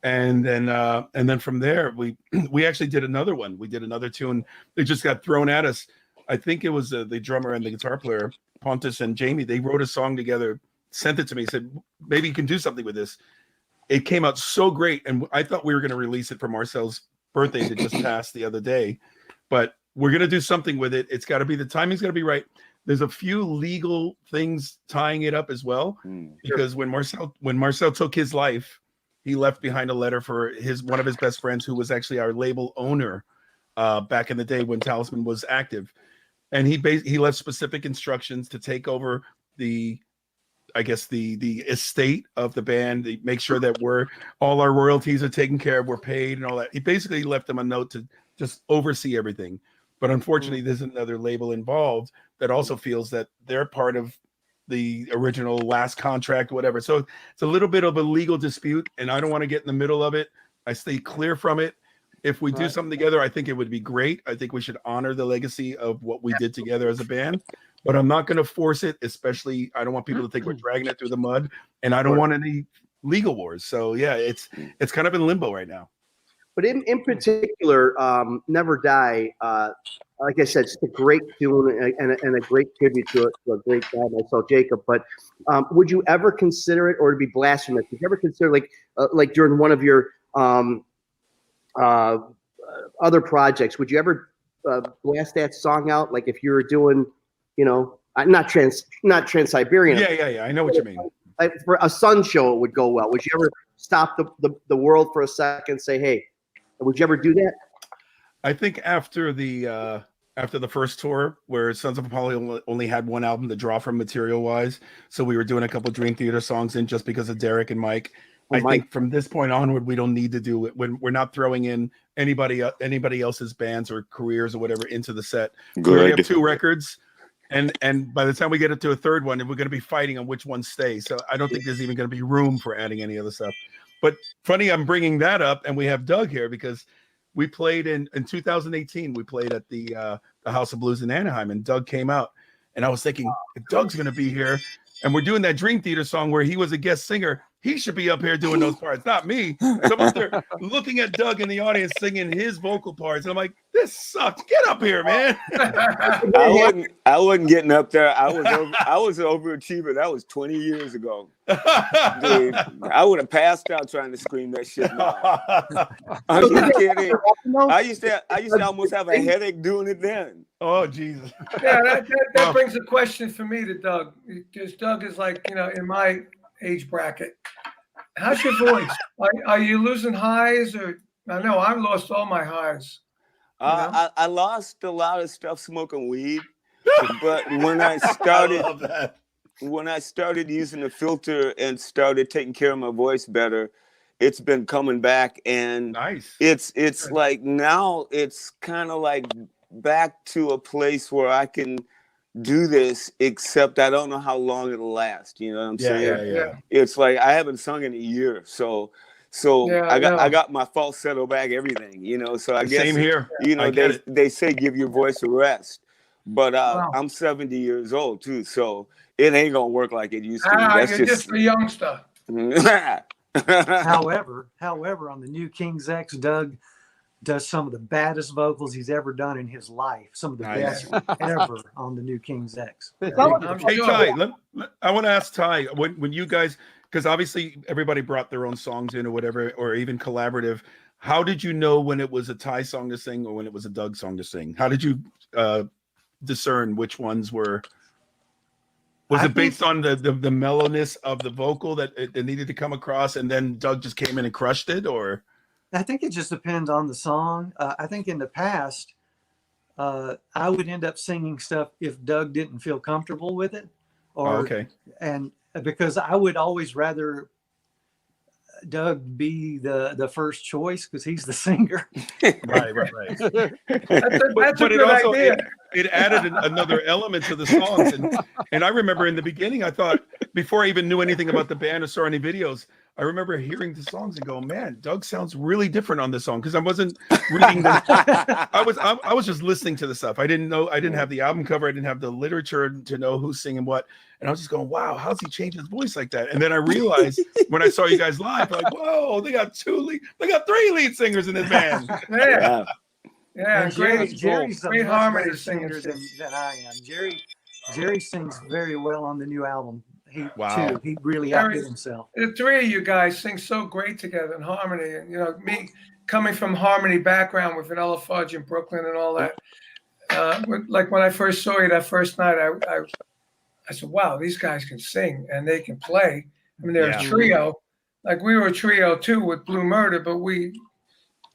S4: And then from there, we actually did another one. We did another tune. It just got thrown at us. I think it was the drummer and the guitar player, Pontus and Jamie. They wrote a song together, sent it to me, said, maybe you can do something with this. It came out so great. And I thought we were going to release it for Marcel's birthday that just passed the other day. But we're going to do something with it. It's got to be, the timing's got to be right. There's a few legal things tying it up as well, because when Marcel took his life, he left behind a letter for one of his best friends, who was actually our label owner back in the day when Talisman was active. And he left specific instructions to take over the estate of the band, make sure that all our royalties are taken care of, we're paid and all that. He basically left them a note to just oversee everything. But unfortunately, there's another label involved that also feels that they're part of the original last contract, whatever. So it's a little bit of a legal dispute, and I don't want to get in the middle of it. I stay clear from it. If we do something together, I think it would be great. I think we should honor the legacy of what we did together as a band, but I'm not going to force it, especially I don't want people to think we're dragging it through the mud, and I don't want any legal wars. So yeah, it's kind of in limbo right now.
S1: But in particular, Never Die, like I said, it's a great tune and a great tribute to a great guy, myself, Jacob. But would you ever consider it, or to be blasphemous, would you ever consider like during one of your other projects, would you ever blast that song out? Like if you were doing, not Trans-Siberian.
S4: Yeah. I know what you mean.
S1: Like for a Sun show, it would go well. Would you ever stop the world for a second and say, hey, would you ever do that?
S4: I think after the first tour, where Sons of Apollo only had one album to draw from material-wise, so we were doing a couple Dream Theater songs in just because of Derek and Mike. I think from this point onward, we don't need to do it when we're not throwing in anybody else's bands or careers or whatever into the set. We already have 2 records, and by the time we get into a third one, we're going to be fighting on which one stays. So I don't think there's even going to be room for adding any other stuff. But funny, I'm bringing that up, and we have Doug here because we played in 2018. We played at the House of Blues in Anaheim, and Doug came out, and I was thinking, if Doug's going to be here, and we're doing that Dream Theater song where he was a guest singer, he should be up here doing those parts, not me. So I'm up there looking at Doug in the audience singing his vocal parts, and I'm like, this sucks. Get up here, man.
S5: I wasn't getting up there. I was an overachiever. That was 20 years ago. Dude, I would have passed out trying to scream that shit now. Are you kidding? I used to almost have a headache doing it then.
S4: Oh, Jesus.
S3: Yeah, that brings a question for me to Doug, because Doug is like, in my age bracket. How's your voice? Are you losing highs? Or I know I've lost all my highs.
S5: I lost a lot of stuff smoking weed, but when I started using a filter and started taking care of my voice better, it's been coming back, and
S4: nice.
S5: It's like now it's kind of like back to a place where I can do this, except I don't know how long it'll last. You know what I'm saying?
S4: Yeah.
S5: It's like I haven't sung in a year, so I got my falsetto back, everything. So I guess
S4: same here.
S5: They say give your voice a rest, but I'm 70 years old too, so it ain't gonna work like it used to.
S3: That's just a youngster.
S6: However, on the new King's X, Doug does some of the baddest vocals he's ever done in his life. Some of the best ever on the new King's X.
S4: Hey, Ty, I want to ask Ty, when you guys, because obviously everybody brought their own songs in or whatever, or even collaborative, how did you know when it was a Ty song to sing or when it was a Doug song to sing? How did you discern which ones were? Was it based on the mellowness of the vocal that it needed to come across, and then Doug just came in and crushed it, or?
S6: I think it just depends on the song. I think in the past, I would end up singing stuff if Doug didn't feel comfortable with it, and because I would always rather Doug be the first choice because he's the singer.
S4: Right.
S3: That's a
S4: But it
S3: good
S4: also
S3: idea.
S4: it added another element to the songs, and I remember in the beginning, I thought before I even knew anything about the band or saw any videos, I remember hearing the songs and go, man, Doug sounds really different on this song, because I wasn't reading them. I was just listening to the stuff. I didn't have the album cover, I didn't have the literature to know who's singing what, and I was just going, wow, how's he change his voice like that? And then I realized when I saw you guys live, like, whoa, they got 3 lead singers in this band.
S3: Yeah,
S6: And Jerry's a
S3: great
S6: much
S3: harmony
S6: better singer than I am. Jerry sings very well on the new album. He really outdid himself.
S3: The three of you guys sing so great together in harmony, and me coming from harmony background with Vanilla Fudge in Brooklyn and all that. Like when I first saw you that first night, I said, wow, these guys can sing and they can play. I mean, they're a trio. Like we were a trio too with Blue Murder, but we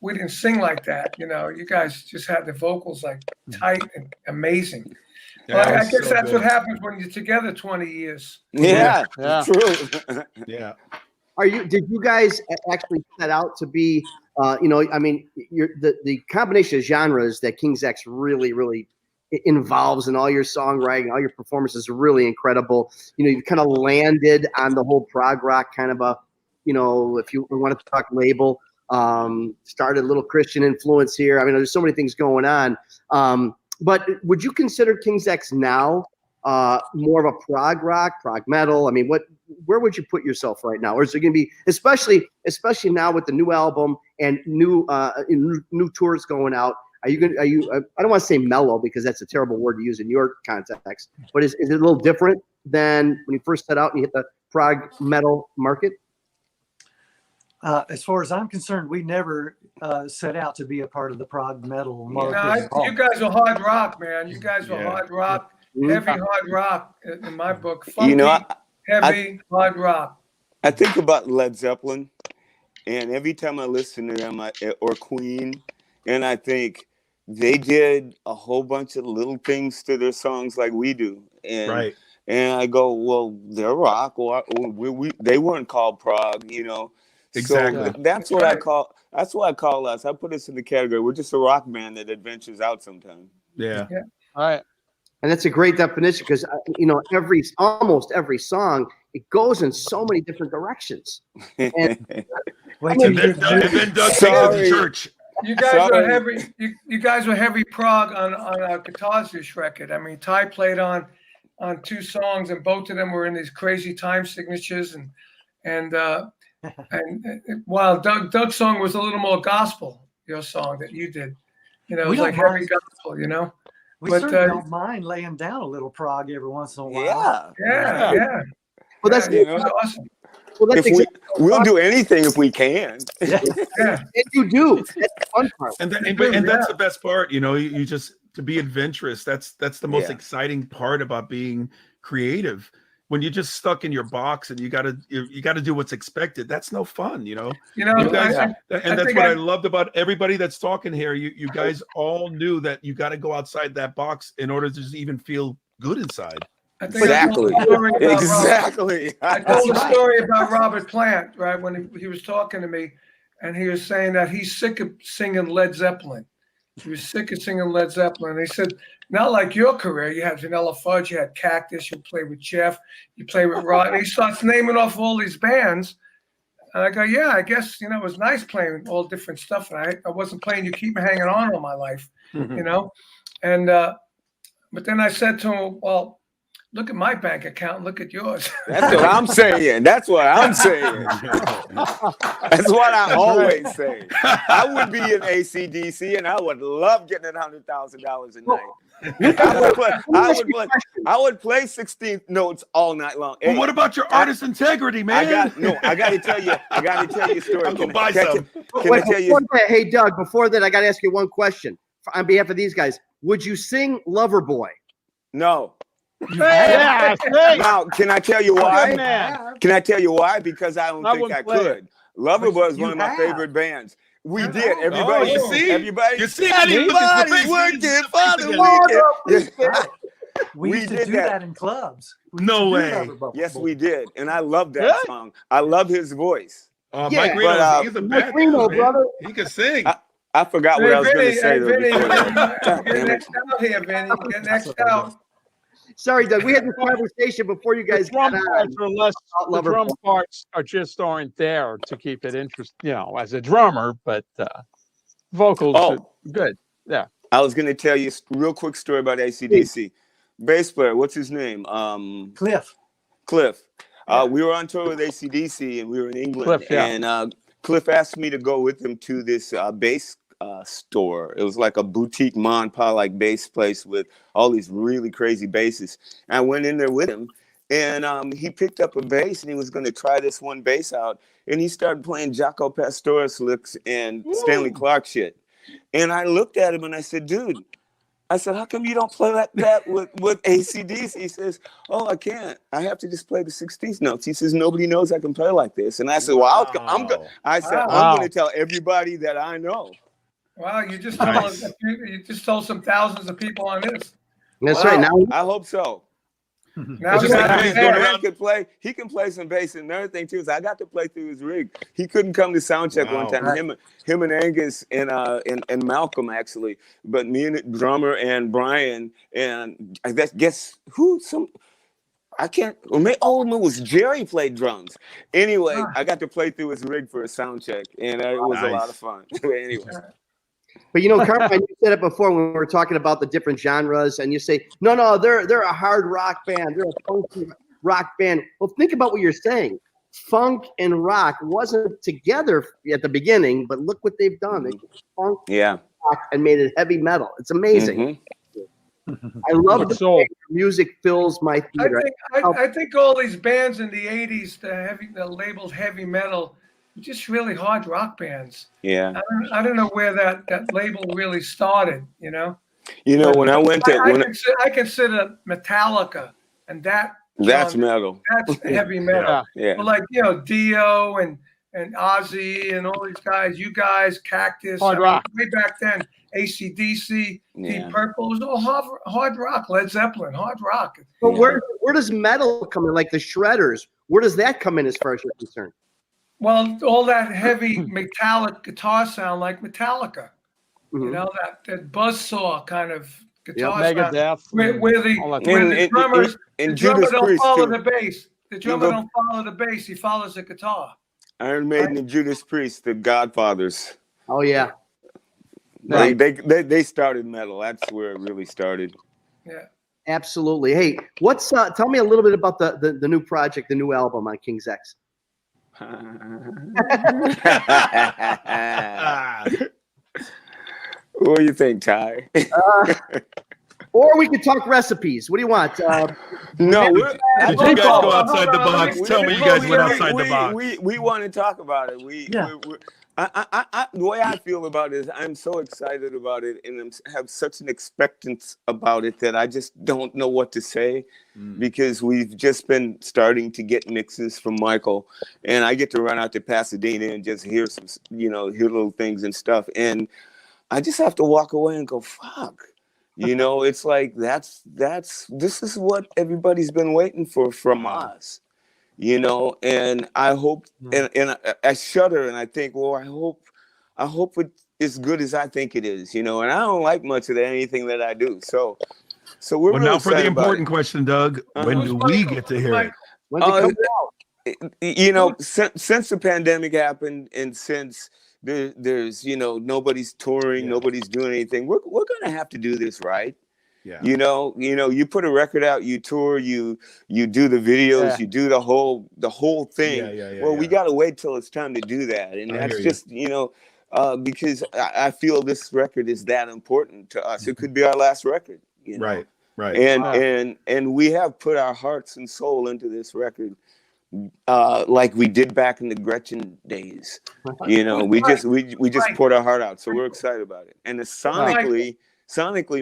S3: didn't sing like that. You guys just had the vocals like tight and amazing. Well, I guess that's what happens when you're together 20 years.
S5: Yeah. True.
S4: Yeah.
S1: Did you guys actually set out to be, I mean, the combination of genres that King's X really, really involves in all your songwriting, all your performances are really incredible. You've kind of landed on the whole prog rock kind of a, if you want to talk label, started a little Christian influence here. I mean, there's so many things going on. But would you consider King's X now more of a prog rock, prog metal? I mean, where would you put yourself right now? Or is it going to be, especially now with the new album and new tours going out? I don't want to say mellow because that's a terrible word to use in your context, but is it a little different than when you first set out and you hit the prog metal market?
S6: As far as I'm concerned, we never set out to be a part of the prog metal market.
S3: You guys are hard rock, man. You guys are hard rock, heavy hard rock in my book. Funky, heavy hard rock.
S5: I think about Led Zeppelin, and every time I listen to them, or Queen, and I think they did a whole bunch of little things to their songs like we do. And, and I go, well, they're rock, or they weren't called prog,
S4: Exactly.
S5: So that's what I call. That's what I call us. I put us in the category. We're just a rock band that adventures out sometimes.
S2: Yeah. All right.
S1: And that's a great definition because almost every song, it goes in so many different directions. And
S4: then Doug takes it to church.
S3: You guys are heavy. You guys were heavy prog on our Guitars Dish record. I mean, Ty played on 2 songs, and both of them were in these crazy time signatures, and while Doug's song was a little more gospel, your song that you did, it was like heavy gospel,
S6: We certainly don't mind laying down a little prog every once in a while.
S3: Yeah.
S1: Well, that's
S3: awesome.
S1: Well, that's
S5: we'll do anything if we can.
S1: And you do. That's the fun part.
S4: And that's the best part. You just to be adventurous. That's the most exciting part about being creative. When you're just stuck in your box and you got to do what's expected, that's no fun, You guys, that's what I loved about everybody that's talking here. You guys all knew that you got to go outside that box in order to just even feel good inside.
S5: Exactly.
S3: I told a story about Robert Plant, right? When he was talking to me, and he was saying that he's sick of singing Led Zeppelin. He was sick of singing Led Zeppelin. And he said, not like your career. You had Vanilla Fudge, you had Cactus, you played with Jeff, you played with Rod. And he starts naming off all these bands. And I go, yeah, I guess, it was nice playing all different stuff. And I wasn't playing You Keep Me Hanging On all my life, And, but then I said to him, well, look at my bank account, look at yours.
S5: That's what I'm saying. That's what I always say. I would be in ACDC, and I would love getting $100,000 a night. I would play 16th notes all night long.
S4: Well, what about your artist integrity, man?
S5: I got to tell you a story.
S4: I'll go buy some.
S5: Can I tell you?
S1: Hey, Doug, before that, I got to ask you one question. On behalf of these guys, would you sing Loverboy?
S5: No.
S2: Yes.
S5: Now, can I tell you why? Can I tell you why? Because I don't think I could. Loverboy is one of my favorite bands. We did. Everybody.
S4: You see,
S5: everybody's working for the weekend.
S6: We used to do that in clubs.
S4: No way.
S5: Yes, we did. And I love that song. I love his voice.
S1: Yeah.
S4: Mike Reno,
S5: But,
S4: he's a
S1: Mike
S4: bad
S1: Reno,
S4: dude, man.
S1: brother.
S4: He can sing.
S5: I forgot what I was going to say though.
S3: Vinny,
S5: Before that.
S3: get
S5: Damn it.
S3: next out here, Vinny. Get next out.
S1: Sorry, Doug. We had this conversation before you guys
S2: The drum
S1: got
S2: parts
S1: on.
S2: are less. The
S1: Lover
S2: drum
S1: Boy.
S2: parts are just aren't there to keep it interesting, as a drummer. But vocals are
S5: Oh,
S2: good. Yeah.
S5: I was going to tell you a real quick story about AC/DC. Bass player, what's his name?
S6: Cliff.
S5: Cliff.
S3: Yeah.
S5: We were on tour with AC/DC and we were in England.
S2: Cliff, yeah.
S5: And Cliff asked me to go with him to this bass store. It was like a boutique mon pa like bass place with all these really crazy basses. And I went in there with him, and he picked up a bass and he was going to try this one bass out. And he started playing Jaco Pastorius licks and Stanley Clarke shit. And I looked at him and I said, dude, I said, how come you don't play like that with AC/DC? He says, oh, I can't. I have to just play the 16th notes. He says, nobody knows I can play like this. And I said, well, I'm going to tell everybody that I know.
S3: Wow, you just told some thousands of people on this.
S1: That's right. Now
S5: I hope so.
S3: Now
S4: just like he's going around.
S5: He can play some bass. And another thing too is I got to play through his rig. He couldn't come to sound check one time. Him and Angus and Malcolm actually, but me and the drummer and Brian and I guess who I can't. Or maybe, it was Jerry played drums. Anyway, I got to play through his rig for a sound check, and it was a lot of fun. Anyway.
S1: But Carmine, you said it before when we were talking about the different genres, and you say, no, they're a hard rock band, they're a funky rock band. Well, think about what you're saying. Funk and rock wasn't together at the beginning, but look what they've done. They took funk, rock, and made it heavy metal. It's amazing. I love the way music fills my theater.
S3: I think all these bands in the '80s, the labeled heavy metal, just really hard rock bands.
S5: Yeah.
S3: I don't know where that label really started,
S5: when I went to
S3: I consider Metallica and that's
S5: metal.
S3: That's heavy metal.
S5: Yeah.
S3: But like, Dio and Ozzy and all these guys, you guys, Cactus,
S2: hard rock.
S3: Way back then, AC/DC, Deep Purple, it was all hard rock, Led Zeppelin, hard rock.
S1: But where does metal come in, like the Shredders? Where does that come in as far as you're concerned?
S3: Well, all that heavy metallic guitar sound like Metallica.
S1: Mm-hmm.
S3: That buzzsaw kind of guitar sound.
S2: Megadeth.
S3: Where the drummers don't follow the bass. The drummer don't follow the bass. He follows the guitar.
S5: Iron Maiden and Judas Priest, the Godfathers.
S1: Oh, yeah.
S5: They started metal. That's where it really started.
S3: Yeah.
S1: Absolutely. Hey, tell me a little bit about the new project, the new album on King's X.
S5: What do you think, Ty?
S1: Or we could talk recipes. What do you want?
S5: No,
S4: did you guys go outside the box? Tell me you guys went outside the box.
S5: We want to talk about it. The way I feel about it is I'm so excited about it and have such an expectance about it that I just don't know what to say because we've just been starting to get mixes from Michael, and I get to run out to Pasadena and just hear some, hear little things and stuff, and I just have to walk away and go, fuck. It's like this is what everybody's been waiting for from us. And I hope, and I shudder and I think, well, I hope it is good as I think it is, and I don't like much of anything that I do. So we're really
S4: now for the important question, Doug, when do we get to hear
S5: it? Since the pandemic happened and since there's nobody's touring, nobody's doing anything, we're gonna have to do this right. Yeah. You put a record out, you tour, you do the videos, you do the whole thing. We got to wait till it's time to do that. And that's just, because I feel this record is that important to us. It could be our last record,
S4: Right.
S5: And we have put our hearts and soul into this record. Like we did back in the Gretchen days, we just poured our heart out. So we're excited about it. And sonically,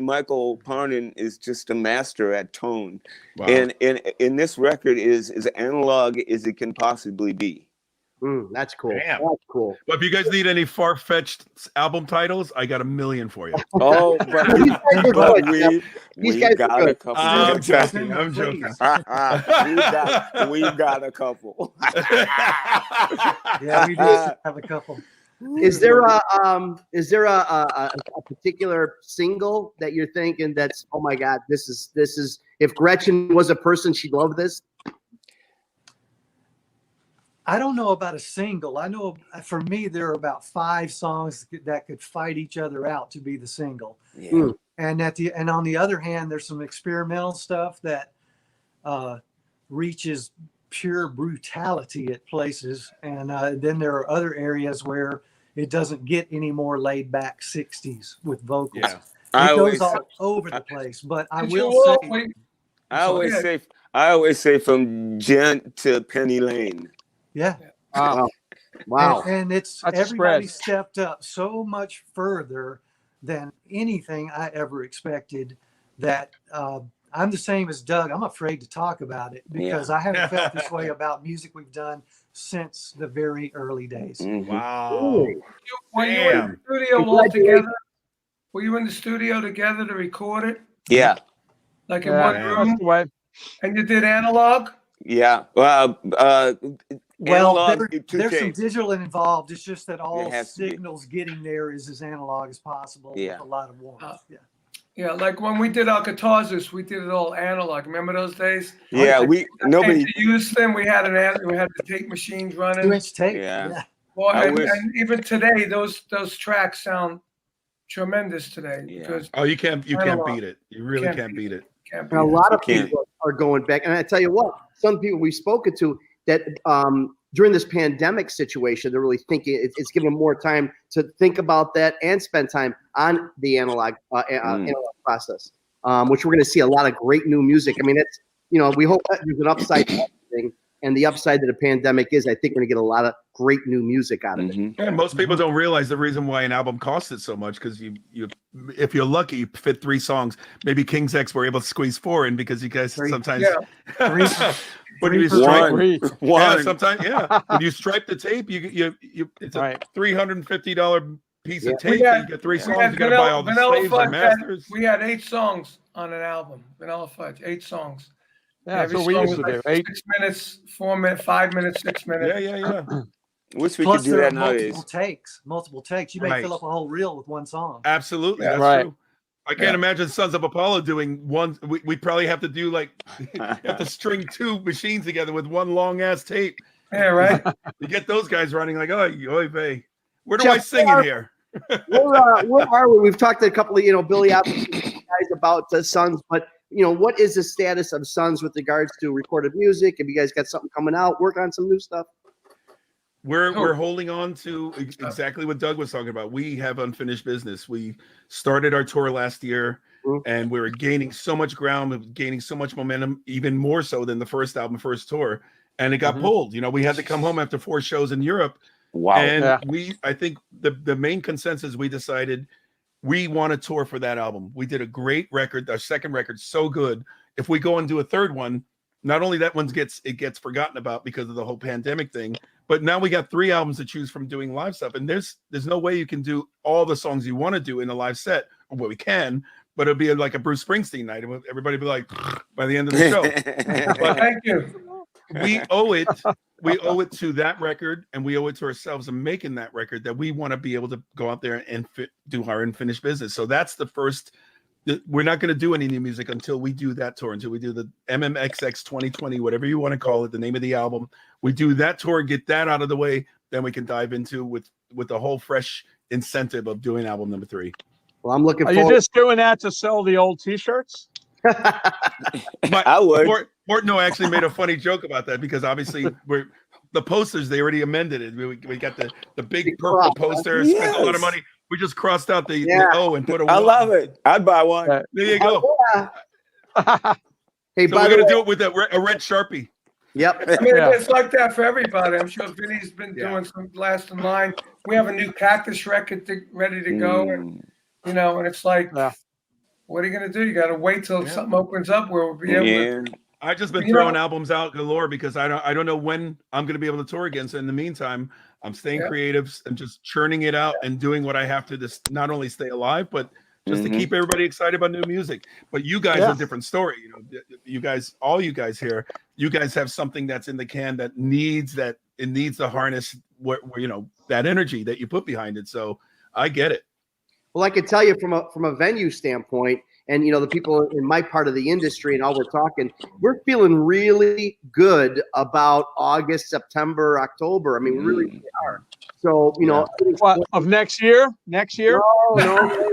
S5: Michael Parnan is just a master at tone. Wow. And this record is as analog as it can possibly be.
S1: That's cool.
S4: Damn.
S1: That's cool.
S4: Well, if you guys need any far-fetched album titles, I got a million for you.
S5: Oh, but
S1: These guys are good.
S5: we
S1: guys are
S5: got
S1: good.
S5: a couple.
S4: I'm
S5: Yeah,
S4: joking. I'm joking.
S5: we got a couple.
S6: Yeah, we do have a couple.
S1: Is there a particular single that you're thinking that's, oh my God, this is if Gretchen was a person, she'd love this?
S6: I don't know about a single. I know for me there are about 5 songs that could fight each other out to be the single.
S5: Yeah.
S6: And on the other hand, there's some experimental stuff that reaches pure brutality at places, and then there are other areas where it doesn't get any more laid back 60s with vocals.
S4: Yeah.
S6: It goes all over the place. But I
S5: always say from Gent to Penny Lane.
S6: yeah.
S1: Wow.
S6: And it's
S2: That's a
S6: everybody
S2: spread.
S6: stepped up so much further than anything I ever expected that I'm the same as Doug. I'm afraid to talk about it because I haven't felt this way about music we've done since the very early days.
S5: Mhm.
S4: Wow.
S3: Were you in the studio all together? Were you in the studio together to record it?
S5: Yeah.
S3: Like in one room?
S2: That's the way.
S3: And you did analog?
S5: Yeah.
S6: Well,
S5: analog,
S6: there's some digital involved. It's just that all
S5: has to be.
S6: signals getting there is as analog as possible with a lot of warmth.
S3: Yeah, like when we did our guitars, we did it all analog. Remember those days?
S5: Yeah, nobody
S3: to use them. We had the tape machines running.
S6: 2-inch tape.
S5: Yeah.
S3: Well,
S5: I
S3: and
S5: wish-
S3: even today, those tracks sound tremendous today.
S5: Yeah.
S3: Because
S4: Oh, you can't
S3: Analog.
S4: beat it. You really can't beat it.
S3: can't
S1: And a
S3: be-
S1: lot of
S5: You can't.
S1: people are going back. And I tell you what, some people we've spoken to that during this pandemic situation, they're really thinking it's giving them more time to think about that and spend time on the analog process, which we're going to see a lot of great new music. I mean, it's, we hope that there's an upside to everything. And the upside to the pandemic is, I think we're going to get a lot of great new music out of it.
S5: Mhm.
S4: And most people don't realize the reason why an album costs it so much, because you if you're lucky, you fit 3 songs. Maybe King's X were able to squeeze 4 in because you guys sometimes when you stripe
S5: One.
S4: sometimes when you stripe the tape, you it's a $350 piece of tape. You get 3 songs. You got to buy all the slaves and masters.
S3: We had 8 songs on an album. Vanilla Fudge, 8 songs.
S2: Yeah, that's
S3: Every
S2: what we
S3: song
S2: used to
S3: was
S2: do.
S3: like
S2: 8.
S3: 6 minutes, 4 minutes, 5 minutes, 6 minutes.
S4: Yeah.
S5: Wish we
S6: Plus,
S5: could do
S6: there
S5: that
S6: are
S5: nowadays.
S6: multiple takes. You may fill up a whole reel with one song.
S4: Absolutely,
S3: Yeah.
S4: that's true. I can't imagine Sons of Apollo doing one. We probably have to do have to string 2 machines together with one long ass tape.
S3: Yeah, right.
S4: You get those guys running like, oy vey. Where do I sing in here?
S1: Where are we? We've talked to a couple of Billy Apple guys about the Sons, but what is the status of Sons with regards to recorded music? Have you guys got something coming out? Work on some new stuff?
S4: We're holding on to exactly what Doug was talking about. We have unfinished business. We started our tour last year, and we were gaining so much ground, gaining so much momentum, even more so than the first album, first tour. And it got pulled. We had to come home after 4 shows in Europe.
S5: Wow.
S4: And I think the main consensus, we decided we want to tour for that album. We did a great record. Our second record, so good. If we go and do a third one, not only that one gets forgotten about because of the whole pandemic thing, but now we got 3 albums to choose from doing live stuff. And there's no way you can do all the songs you want to do in a live set. Well, we can, but it'll be like a Bruce Springsteen night. Everybody be like, by the end of the show. But
S3: Thank you.
S4: we owe it to that record, and we owe it to ourselves in making that record, that we want to be able to go out there and do our unfinished business. So that's the first. We're not going to do any new music until we do that tour, until we do the MMXX 2020, whatever you want to call it, the name of the album. We do that tour, get that out of the way, then we can dive into with the whole fresh incentive of doing album number 3.
S1: Well, I'm looking
S2: Are
S1: forward.
S2: you just doing that to sell the old T-shirts?
S5: I would.
S4: Portnoy actually made a funny joke about that, because obviously the posters, they already amended it. We got the big purple poster, spent a lot of money. We just crossed out the O and put a 1.
S5: I love it. I'd buy one.
S4: There you go.
S1: Hey,
S4: So
S1: by
S4: we're
S1: the
S4: going to
S1: way,
S4: do it with a red Sharpie.
S1: yep.
S3: I mean, it's like that for everybody. I'm sure Vinny's been doing some last in line. We have a new Cactus record ready to go, and and it's like, what are you going to do? You got to wait till something opens up where we'll be able to.
S4: I've just been throwing albums out galore because I don't know when I'm going to be able to tour again. So in the meantime, I'm staying creative and just churning it out and doing what I have to not only stay alive, but just to keep everybody excited about new music. But you guys are a different story. You know, you guys, all you guys here, you guys have something that's in the can that needs to harness what you know, that energy that you put behind it. So I get it.
S1: Well, I could tell you from a venue standpoint, and you know, the people in my part of the industry and all we're talking, we're feeling really good about August, September, October. I mean, we really are. So, you know,
S2: what, of next year? Next year?
S1: No.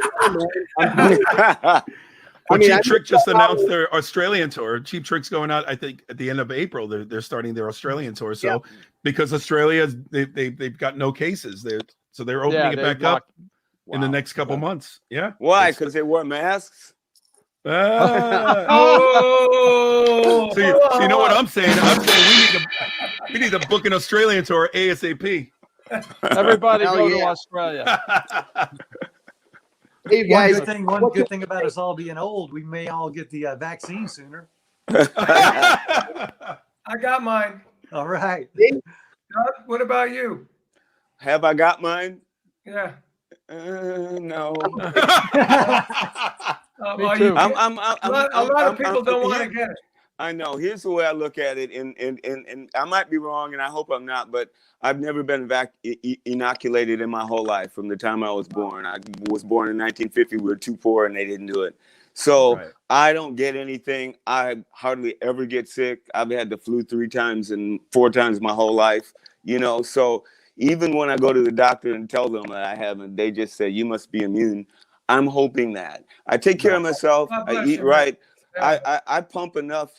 S4: Well, Cheap Trick just announced their Australian tour. Cheap Trick's going out, I think, at the end of April. They're starting their Australian tour. So because Australia's they've got no cases, they're opening it back up in the next couple months. Yeah.
S5: Why? Because they wear masks.
S4: So you know what I'm saying? I'm saying we need to book an Australian tour ASAP.
S2: Everybody go to Australia.
S1: Hey, guys,
S6: one good thing about us all being old, we may all get the vaccine sooner.
S3: I got mine.
S6: All right.
S3: What about you?
S5: Have I got mine?
S3: Yeah.
S5: No.
S2: Me too.
S3: A lot of people don't want to get it.
S5: I know. Here's the way I look at it, and I might be wrong, and I hope I'm not, but I've never been inoculated in my whole life from the time I was born. I was born in 1950. We were too poor, and they didn't do it. So I don't get anything. I hardly ever get sick. I've had the flu 3 times and 4 times my whole life, you know. So even when I go to the doctor and tell them that I haven't, they just say, you must be immune. I'm hoping that. I take care of myself. I eat right. I pump enough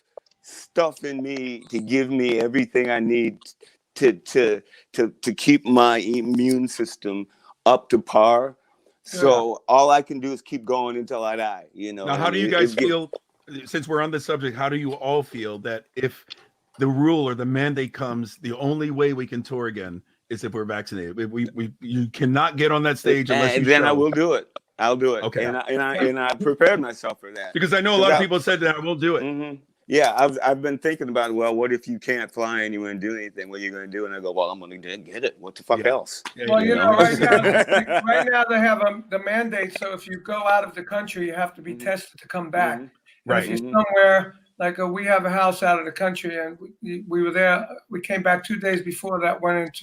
S5: stuff in me to give me everything I need to keep my immune system up to par. So all I can do is keep going until I die, you know.
S4: Now, how do you guys feel, since we're on this subject, how do you all feel that if the rule or the mandate comes, the only way we can tour again is if we're vaccinated? You cannot get on that stage unless you
S5: then
S4: show.
S5: I will do it. I'll do it.
S4: Okay.
S5: And I prepared myself for that.
S4: Because I know a lot of people said that I will do it.
S5: Mm-hmm. Yeah, I've been thinking about, well, what if you can't fly anywhere and do anything? What are you going to do? And I go, well, I'm going to get it. What the fuck else?
S3: Well, you know, right now they have the mandate. So if you go out of the country, you have to be tested to come back. Right. If you're somewhere like we have a house out of the country, and we were there. We came back 2 days before that went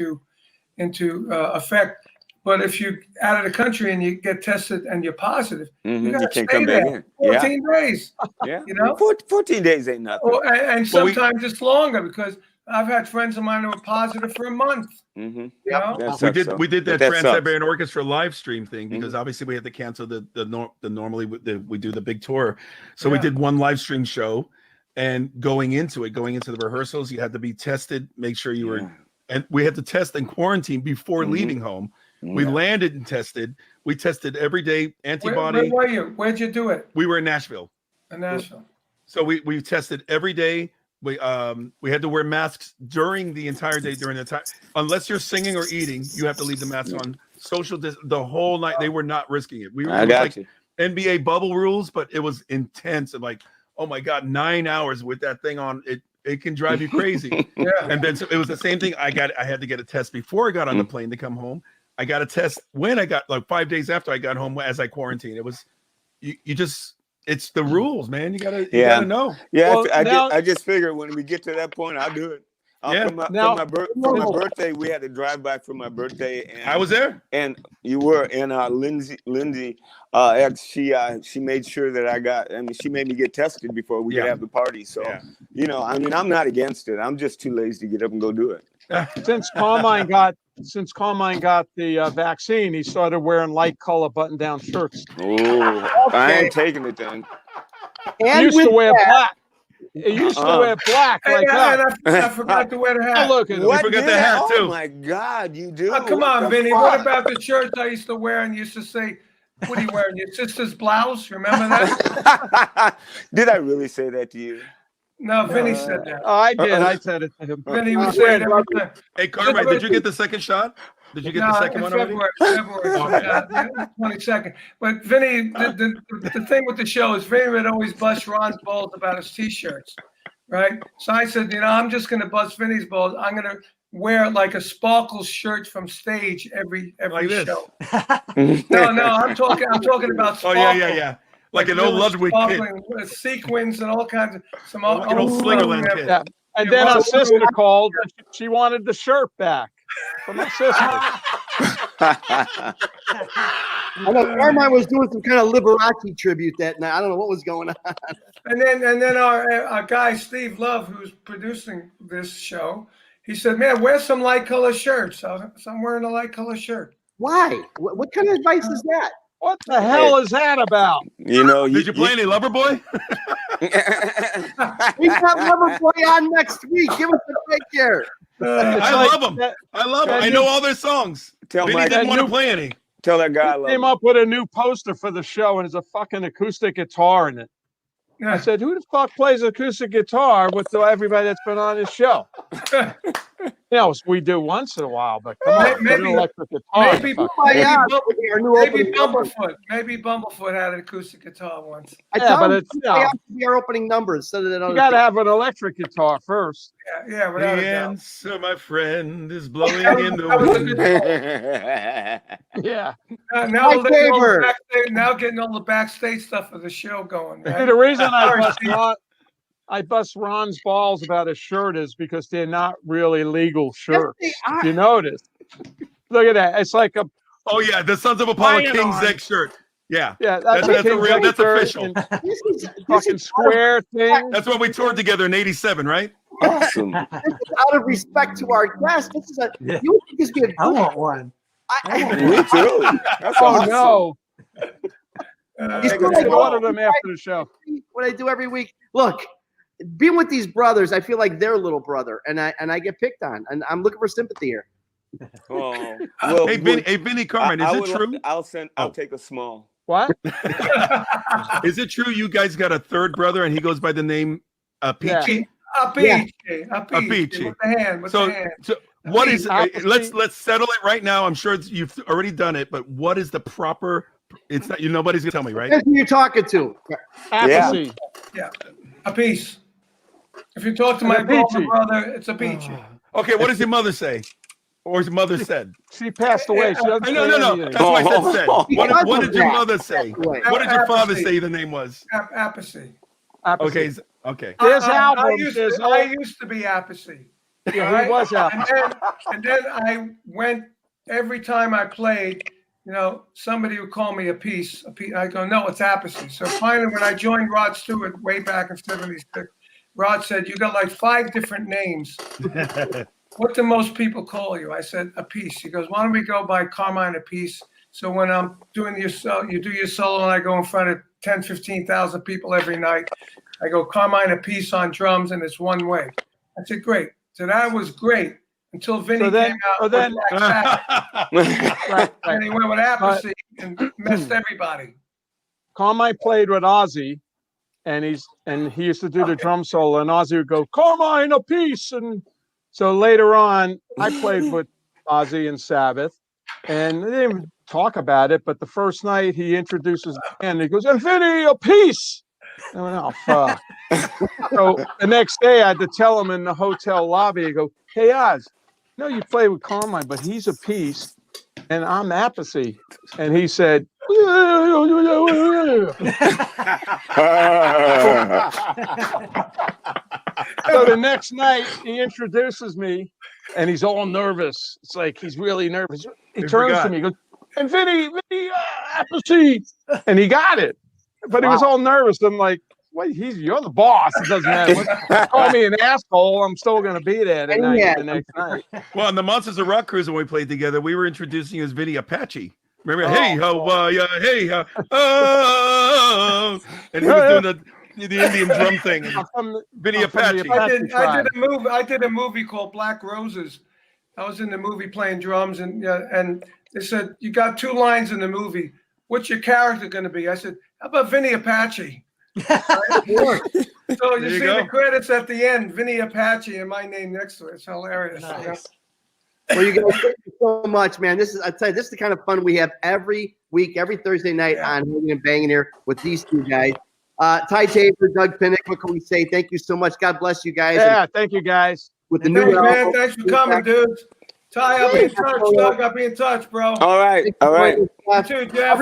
S3: into effect. But if you're out of the country and you get tested and you're positive, you got to stay there 14 days.
S5: Yeah,
S3: you know,
S5: 14 days ain't nothing.
S3: Oh, and sometimes it's longer because I've had friends of mine who were positive for a month. You know?
S4: We did that Trans-Siberian Orchestra live stream thing because obviously we had to cancel normally we do the big tour, so we did one live stream show, and going into the rehearsals, you had to be tested, make sure you were, and we had to test and quarantine before leaving home. We landed and tested. We tested every day, antibody.
S3: Where were you? Where'd you do it?
S4: We were in Nashville.
S3: In Nashville.
S4: So we tested every day. We had to wear masks during the entire day. Unless you're singing or eating, you have to leave the mask on. Social the whole night. They were not risking it. We were like NBA bubble rules, but it was intense. And like, oh my God, 9 hours with that thing on. It can drive you crazy. And then so it was the same thing. I had to get a test before I got on the plane to come home. I got a test when I got, like 5 days after I got home as I quarantined. It was, it's the rules, man. You gotta know.
S5: Yeah, well, I just figured when we get to that point, I'll do it. For my birthday, we had to drive by for my birthday. And
S4: I was there.
S5: And you were. And Lindsay, ex, she made sure that she made me get tested before we could have the party. So, you know, I mean, I'm not against it. I'm just too lazy to get up and go do it.
S2: Since Carmine got the vaccine, he started wearing light color button-down shirts.
S5: Oh, I ain't taking it then.
S2: He used to wear black. He used to wear black like that.
S3: I forgot to wear the hat.
S2: Look at him.
S4: You forgot the hat too.
S5: Oh my God, you do.
S3: Oh, come on, Vinny. What about the shirts I used to wear and used to say, what are you wearing? Your sister's blouse? Remember that?
S5: Did I really say that to you?
S3: No, Vinny said that.
S2: Oh, I did. I said it to him.
S3: Vinny was saying every time.
S4: Hey, Carmine, did you get the second shot? Did you get the second one already?
S3: February 22nd. But Vinny, the thing with the show is Vinny would always bust Ron's balls about his T-shirts. right? So I said, I'm just going to bust Vinny's balls. I'm going to wear like a sparkle shirt from stage every
S4: Like this.
S3: show. No, I'm talking about sparkle.
S4: Oh yeah. Like an old Ludwig kid.
S3: With sequins and all kinds of some
S4: Like an old Slingerland kid.
S2: Yeah. And then our sister called. And she wanted the shirt back from my sister.
S1: I know Carmine was doing some kind of Liberace tribute that night. I don't know what was going on.
S3: And then our guy Steve Love, who's producing this show, he said, "Man, wear some light color shirts." So I'm wearing a light color shirt.
S1: Why? What kind of advice is that?
S2: What the hell is that about?
S4: Did you play any Loverboy?
S1: We got Loverboy on next week. Give us a break here.
S4: I love them. I know all their songs. Vinny didn't want to play any.
S5: Tell that guy I love
S2: came
S5: him.
S2: up with a new poster for the show, and there's a fucking acoustic guitar in it. I said, "Who the fuck plays acoustic guitar with everybody that's been on this show?" We do once in a while, but come on,
S3: maybe
S2: an electric guitar.
S3: Maybe Bumblefoot had an acoustic guitar once.
S2: But it's
S1: our opening numbers. So that
S2: you got to have an electric guitar first.
S3: Yeah.
S4: The answer, my friend, is blowing in the wind.
S2: Yeah.
S3: Now getting all the backstage stuff of the show going. Right?
S2: See, the reason I bust Ron's balls about his shirt is because they're not really legal shirts.
S1: Yes, they are.
S2: You notice? Look at that. It's like a
S4: the Sons of Apollo King's X shirt. Yeah.
S2: That's
S4: official.
S2: Fucking square thing.
S4: That's when we toured together in '87, right?
S5: Awesome.
S1: This is out of respect to our guests. This is you would just be
S6: I want one.
S5: Me too. That's awesome.
S2: No.
S1: I
S2: ordered them after the show.
S1: What I do every week. Look, being with these brothers, I feel like their little brother, and I get picked on, and I'm looking for sympathy here.
S5: Oh, well,
S4: hey, Vinny Carmine, is it true?
S5: I'll take a small.
S2: What?
S4: Is it true you guys got a third brother and he goes by the name Peachy?
S3: A Peachy.
S4: With
S3: the hand.
S4: So what is? Let's settle it right now. I'm sure you've already done it, but what is the proper? It's not. Nobody's gonna tell me, right?
S1: That's who you're talking to.
S2: Apathy.
S3: Yeah. A piece. If you talk to my brother, it's a Peachy.
S4: Okay, what does your mother say? Or his mother said?
S2: She passed away. She doesn't
S4: No. That's why I said. What did your mother say? What did your father say the name was?
S3: Apathy.
S4: Okay.
S2: There's albums.
S3: I used to be Apathy.
S2: Yeah, he was Apathy.
S3: And then I went every time I played. Somebody would call me a piece. I go, no, it's Apathy. So finally, when I joined Rod Stewart way back in '76, Rod said, "You got like 5 different names. What do most people call you?" I said, "A piece." He goes, "Why don't we go by Carmine a piece?" So when I'm doing you do your solo, and I go in front of 10, 15,000 people every night. I go, "Carmine a piece on drums," and it's one way. I said, "Great." So that was great until Vinny came out. And he went with Apathy and messed everybody.
S2: Carmine played with Ozzy, and he used to do the drum solo, and Ozzy would go, "Carmine a piece," and so later on, I played with Ozzy and Sabbath, and they didn't even talk about it. But the first night, he introduces the band, and he goes, "And Vinny, a piece." I went, "Oh fuck!" So the next day, I had to tell him in the hotel lobby. I go, "Hey Oz, no, you play with Carmine, but he's a piece, and I'm Apathy." And he said, So the next night, he introduces me, and he's all nervous. It's like he's really nervous. He turns to me, he goes, "And Vinny, Apathy," and he got it, but he was all nervous. I'm like, "Wait, you're the boss. It doesn't matter. Call me an asshole. I'm still gonna be there the next night."
S4: Well, on the Monsters of Rock cruise when we played together, we were introducing you as Vinny Apache. Remember? Hey, oh, and he was doing the Indian drum thing. Vinny Apache.
S3: I did a movie called Black Roses. I was in the movie playing drums, and they said, "You got 2 lines in the movie. What's your character going to be?" I said, "How about Vinny Apache?" So you see the credits at the end, Vinny Apache, and my name next to it. It's hilarious.
S6: Nice.
S1: Well, you guys, thank you so much, man. This is the kind of fun we have every week, every Thursday night on Hangin' Bangin' here with these 2 guys. Ty Tabor, Doug Pinnick, what can we say? Thank you so much. God bless you guys.
S2: Yeah, thank you guys.
S1: With the
S3: Thanks,
S1: new
S3: man.
S1: album.
S3: Thanks for coming, dudes. Ty, I'll be in touch. Doug, I'll be in touch, bro.
S5: All right. All right.
S3: You too, Jeff.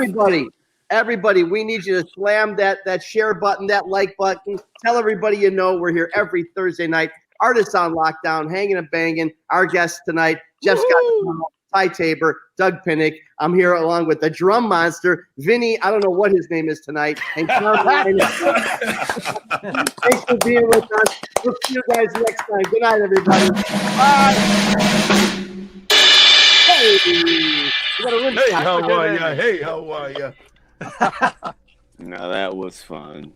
S1: Everybody, we need you to slam that share button, that like button. Tell everybody you know we're here every Thursday night. Artists on Lockdown, Hanging and Banging. Our guests tonight, Jeff Scott, Ty Tabor, Doug Pinnick. I'm here along with the drum monster, Vinny. I don't know what his name is tonight. And Caroline. Thanks for being with us. We'll see you guys next time. Good night, everybody. Bye. Hey,
S4: how are ya? Hey, how are ya?
S5: Now that was fun.